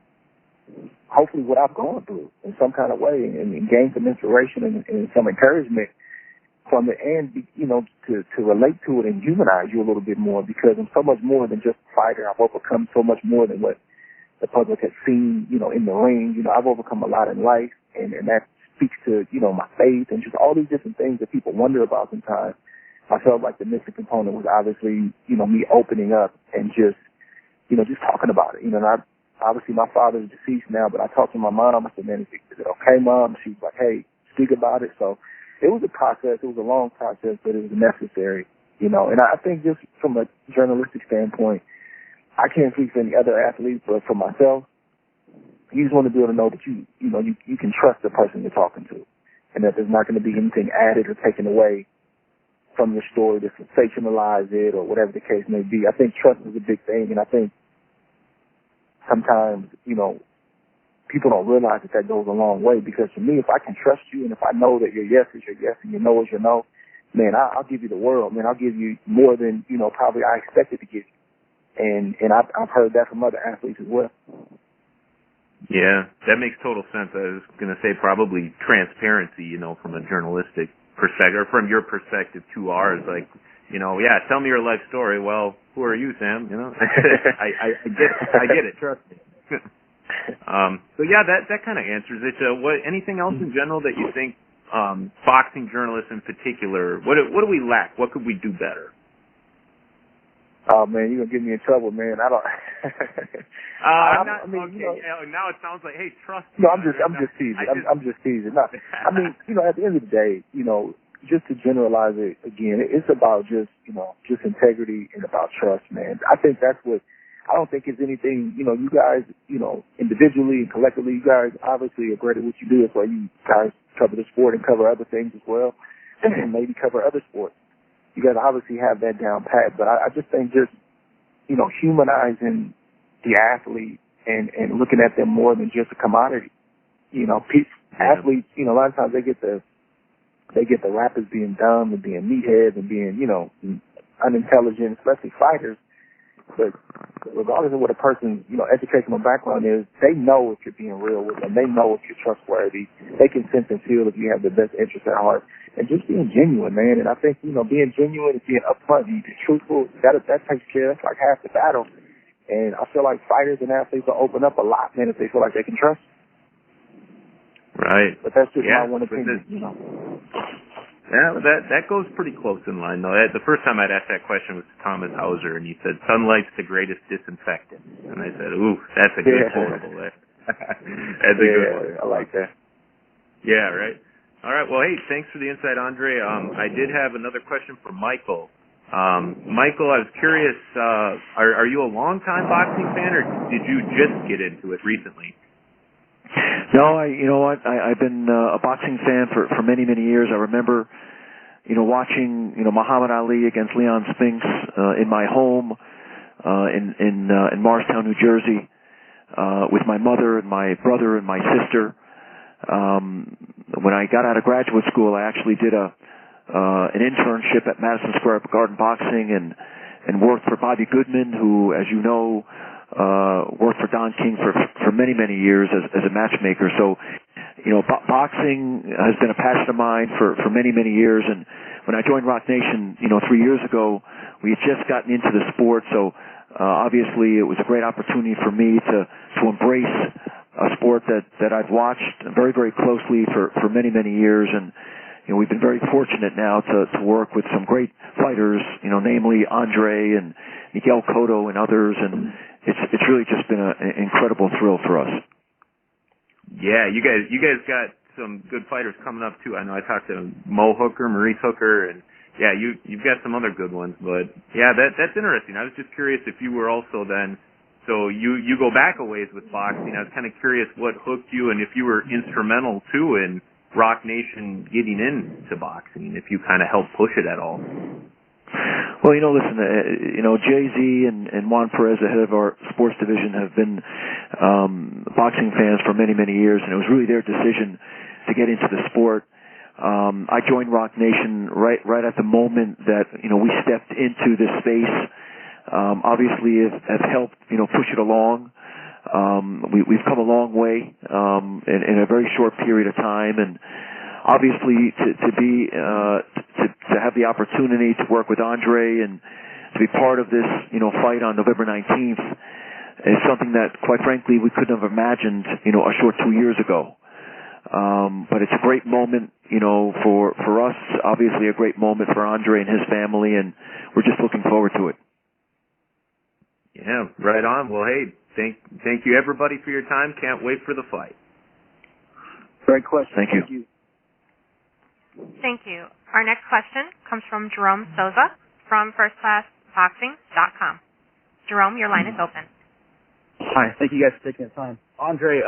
hopefully what I've gone through in some kind of way and gain some inspiration and some encouragement from it and, to relate to it and humanize you a little bit more because I'm so much more than just a fighter. I've overcome so much more than what the public has seen, in the ring. I've overcome a lot in life and that speaks to, my faith and just all these different things that people wonder about sometimes. I felt like the missing component was obviously, me opening up and just talking about it. And obviously my father's deceased now, but I talked to my mom. I said, man, is it okay, Mom? She was like, hey, speak about it. So it was a process. It was a long process, but it was necessary, And I think just from a journalistic standpoint, I can't speak for any other athletes, but for myself, you just want to be able to know that you can trust the person you're talking to and that there's not going to be anything added or taken away from your story to sensationalize it or whatever the case may be. I think trust is a big thing, and I think sometimes, people don't realize that goes a long way because for me, if I can trust you and if I know that your yes is your yes and your no is your no, man, I'll give you the world. Man, I'll give you more than, probably I expected to give you. And I've heard that from other athletes as well. Yeah, that makes total sense. I was going to say probably transparency, from a journalistic perspective, or from your perspective to ours. Like, yeah, tell me your life story. Well, who are you, Sam? I get it. Trust me. So yeah, that kind of answers it. Anything else in general that you think boxing journalists in particular? What do we lack? What could we do better? Oh man, you're gonna get me in trouble, man. I don't. Now it sounds like, hey, trust me. No, I'm just teasing. I'm just teasing. No, I mean, at the end of the day, just to generalize it again, it's about just integrity and about trust, man. I think that's what. I don't think it's anything. You guys, individually and collectively, you guys obviously are great at what you do. That's why you guys cover the sport and cover other things as well, and maybe cover other sports. You guys obviously have that down pat, but I just think humanizing the athlete and looking at them more than just a commodity. Athletes, a lot of times they get the rap as being dumb and being meatheads and being, unintelligent, especially fighters. But regardless of what a person's, educational background is, they know if you're being real with them. They know if you're trustworthy. They can sense and feel if you have the best interest at heart. And just being genuine, man. And I think, being genuine and being upfront and being truthful, that takes care. That's like half the battle. And I feel like fighters and athletes will open up a lot, man, if they feel like they can trust. Right. But that's just my one opinion, Yeah, that goes pretty close in line, though. The first time I'd asked that question was to Thomas Hauser, and he said, sunlight's the greatest disinfectant. And I said, ooh, that's a good quotable there. That's a good one. I like that. Yeah, right. All right, well, hey, thanks for the insight, Andre. I did have another question for Michael. Michael, I was curious, are you a long-time boxing fan, or did you just get into it recently? No, I've been a boxing fan for many, many years. I remember, watching, Muhammad Ali against Leon Spinks in my home in Morristown, New Jersey, with my mother and my brother and my sister. When I got out of graduate school, I actually did an internship at Madison Square Garden Boxing and worked for Bobby Goodman, who, as you know, worked for Don King for many, many years as a matchmaker. So, boxing has been a passion of mine for many, many years. And when I joined Roc Nation, 3 years ago, we had just gotten into the sport. So, obviously, it was a great opportunity for me to embrace a sport that I've watched very, very closely for many, many years. And, we've been very fortunate now to work with some great fighters, namely Andre and Miguel Cotto and others. And it's really just been an incredible thrill for us. Yeah, you guys got some good fighters coming up too. I know I talked to Mo Hooker, Maurice Hooker, and yeah, you've got some other good ones. But yeah, that's interesting. I was just curious if you were also then. So you go back a ways with boxing. I was kind of curious what hooked you, and if you were instrumental too in Roc Nation getting into boxing, if you kind of helped push it at all. Well, listen, Jay-Z and Juan Perez, the head of our sports division, have been boxing fans for many, many years, and it was really their decision to get into the sport. I joined Roc Nation right at the moment that, we stepped into this space. Obviously, have helped, push it along. We've come a long way in a very short period of time, and obviously to have the opportunity to work with Andre and to be part of this fight on November 19th is something that, quite frankly, we couldn't have imagined a short 2 years ago. But it's a great moment for us, obviously a great moment for Andre and his family, and we're just looking forward to it. Yeah, right on. Well, hey, thank you everybody for your time. Can't wait for the fight. Great question. Thank you. Thank you. Our next question comes from Jerome Souza from FirstClassBoxing.com. Jerome, your line is open. Hi. Thank you guys for taking the time. Andre,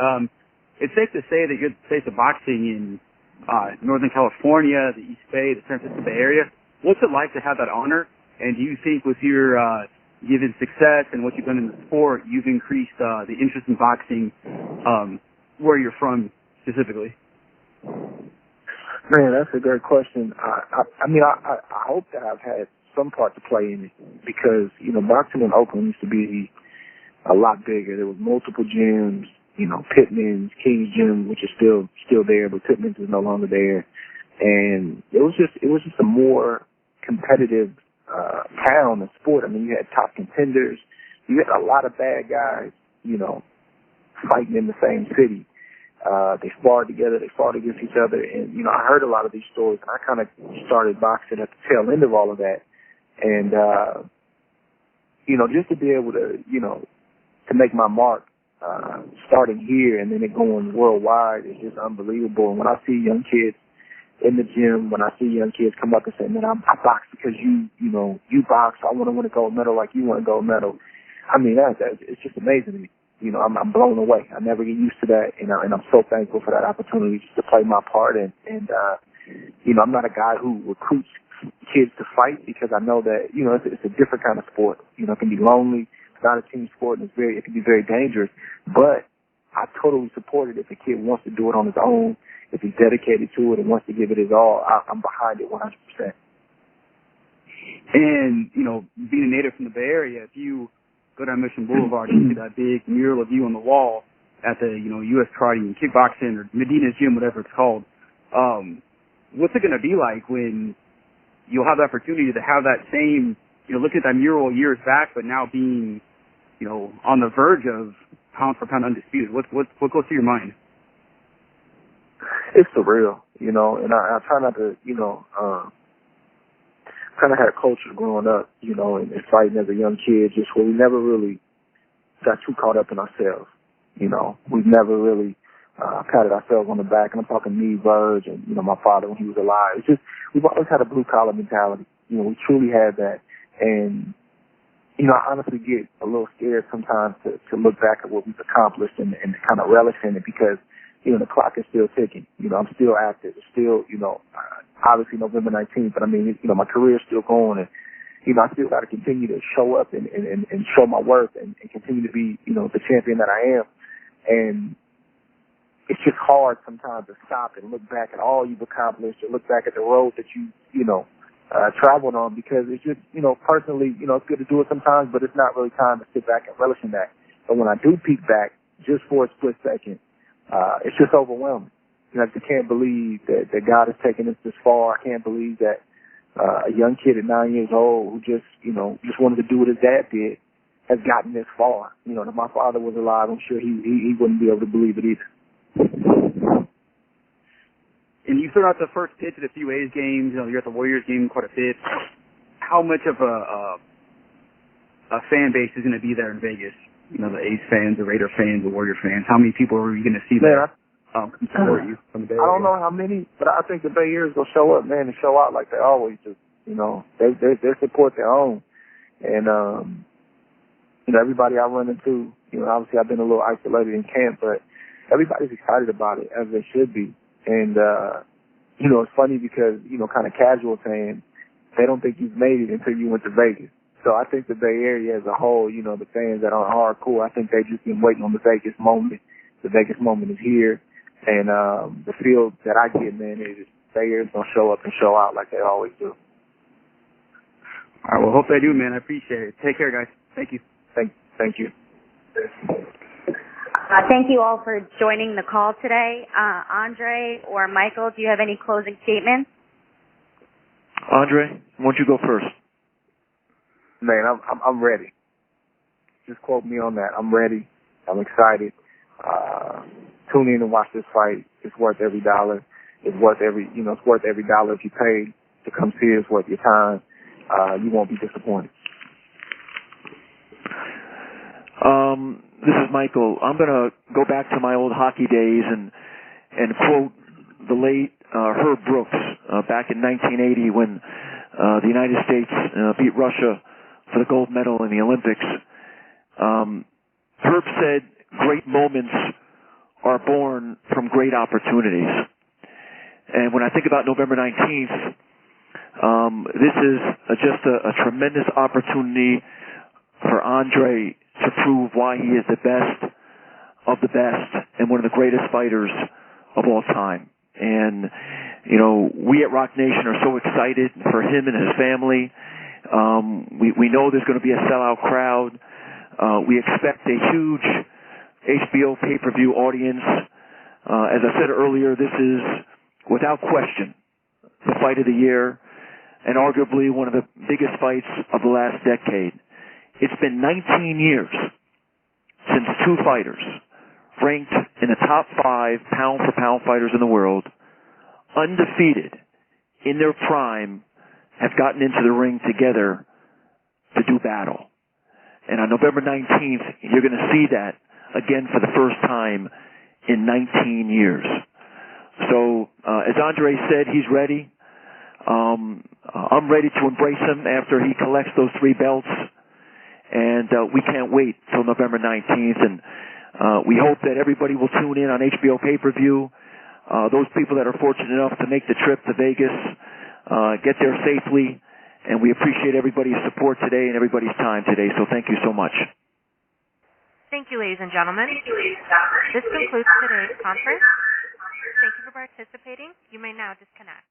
it's safe to say that you're the face of boxing in Northern California, the East Bay, the San Francisco Bay Area. What's it like to have that honor? And do you think with your given success and what you've done in the sport, you've increased the interest in boxing where you're from specifically? Man, that's a great question. I hope that I've had some part to play in it because, you know, boxing in Oakland used to be a lot bigger. There was multiple gyms, you know, Pittman's, King's Gym, which is still there, but Pittman's is no longer there. And it was just a more competitive town and sport. I mean, you had top contenders. You had a lot of bad guys, you know, fighting in the same city. They sparred together. They fought against each other. And, you know, I heard a lot of these stories, and I kind of started boxing at the tail end of all of that. And, you know, just to be able to, you know, to make my mark, starting here and then it going worldwide is just unbelievable. And when I see young kids in the gym, when I see young kids come up and say, man, I box because you box. I want to win a gold medal like you want a gold medal. I mean, it's just amazing to me. You know, I'm blown away. I never get used to that, and I'm so thankful for that opportunity just to play my part. And you know, I'm not a guy who recruits kids to fight because I know that, you know, it's a different kind of sport. You know, it can be lonely. It's not a team sport, and it can be very dangerous. But I totally support it if a kid wants to do it on his own, if he's dedicated to it and wants to give it his all. I'm behind it 100%. And, you know, being a native from the Bay Area, if you go down Mission Boulevard, you see that big mural of you on the wall at the, you know, U.S. Karate and Kickboxing or Medina's Gym, whatever it's called. What's it going to be like when you'll have the opportunity to have that same, you know, looking at that mural years back, but now being, you know, on the verge of pound for pound undisputed? What goes through your mind? It's surreal, you know, and I try not to, you know, kind of had a culture growing up, you know, and fighting as a young kid, just where we never really got too caught up in ourselves, you know. We've never really patted ourselves on the back, and I'm talking me, Verge, and, you know, my father when he was alive. It's just, we've always had a blue-collar mentality. You know, we truly had that. And, you know, I honestly get a little scared sometimes to look back at what we've accomplished and kind of relish in it because, you know, the clock is still ticking. You know, I'm still active. It's still, you know, obviously November 19th, but I mean, you know, my career is still going, and, you know, I still got to continue to show up and show my worth and continue to be, you know, the champion that I am. And it's just hard sometimes to stop and look back at all you've accomplished or look back at the road that you know, traveled on, because it's just, you know, personally, you know, it's good to do it sometimes, but it's not really time to sit back and relish in that. But when I do peek back, just for a split second, it's just overwhelming. You know, I just can't believe that God has taken us this far. I can't believe that a young kid at 9 years old who just, you know, just wanted to do what his dad did has gotten this far. You know, if my father was alive, I'm sure he wouldn't be able to believe it either. And you threw out the first pitch at a few A's games. You know, you're at the Warriors game quite a bit. How much of a fan base is going to be there in Vegas? You know, the A's fans, the Raider fans, the Warrior fans. How many people are you going to see there? Support you from the Bay Area? I don't know how many, but I think the Bay Area is going to show up, man, and show out like they always do. You know, they support their own. And, you know, everybody I run into, you know, obviously I've been a little isolated in camp, but everybody's excited about it, as they should be. And, you know, it's funny because, you know, kind of casual fans, they don't think you've made it until you went to Vegas. So I think the Bay Area as a whole, you know, the fans that are hardcore, I think they just been waiting on the Vegas moment. The Vegas moment is here. And the feel that I get, man, is Bay Area's going to show up and show out like they always do. All right, well, hope they do, man. I appreciate it. Take care, guys. Thank you. Thank you. Thank you all for joining the call today. Andre or Michael, do you have any closing statements? Andre, why don't you go first? Man, I'm ready. Just quote me on that. I'm ready. I'm excited. Tune in and watch this fight. It's worth every dollar. It's worth every dollar if you pay to come see it. It's worth your time. You won't be disappointed. This is Michael. I'm going to go back to my old hockey days and quote the late Herb Brooks back in 1980 when the United States beat Russia for the gold medal in the Olympics. Herb said, "Great moments are born from great opportunities." And when I think about November 19th, this is just a tremendous opportunity for Andre to prove why he is the best of the best and one of the greatest fighters of all time. And, you know, we at Roc Nation are so excited for him and his family. We know there's going to be a sellout crowd. We expect a huge HBO pay-per-view audience. As I said earlier, this is, without question, the fight of the year and arguably one of the biggest fights of the last decade. It's been 19 years since two fighters ranked in the top 5 pound-for-pound fighters in the world, undefeated in their prime, have gotten into the ring together to do battle. And on November 19th, you're going to see that again for the first time in 19 years. So, as Andre said, he's ready. I'm ready to embrace him after he collects those 3 belts. And we can't wait till November 19th. And we hope that everybody will tune in on HBO Pay-Per-View. Those people that are fortunate enough to make the trip to Vegas, get there safely. And we appreciate everybody's support today and everybody's time today. So thank you so much. Thank you, ladies and gentlemen. This concludes today's conference. Thank you for participating. You may now disconnect.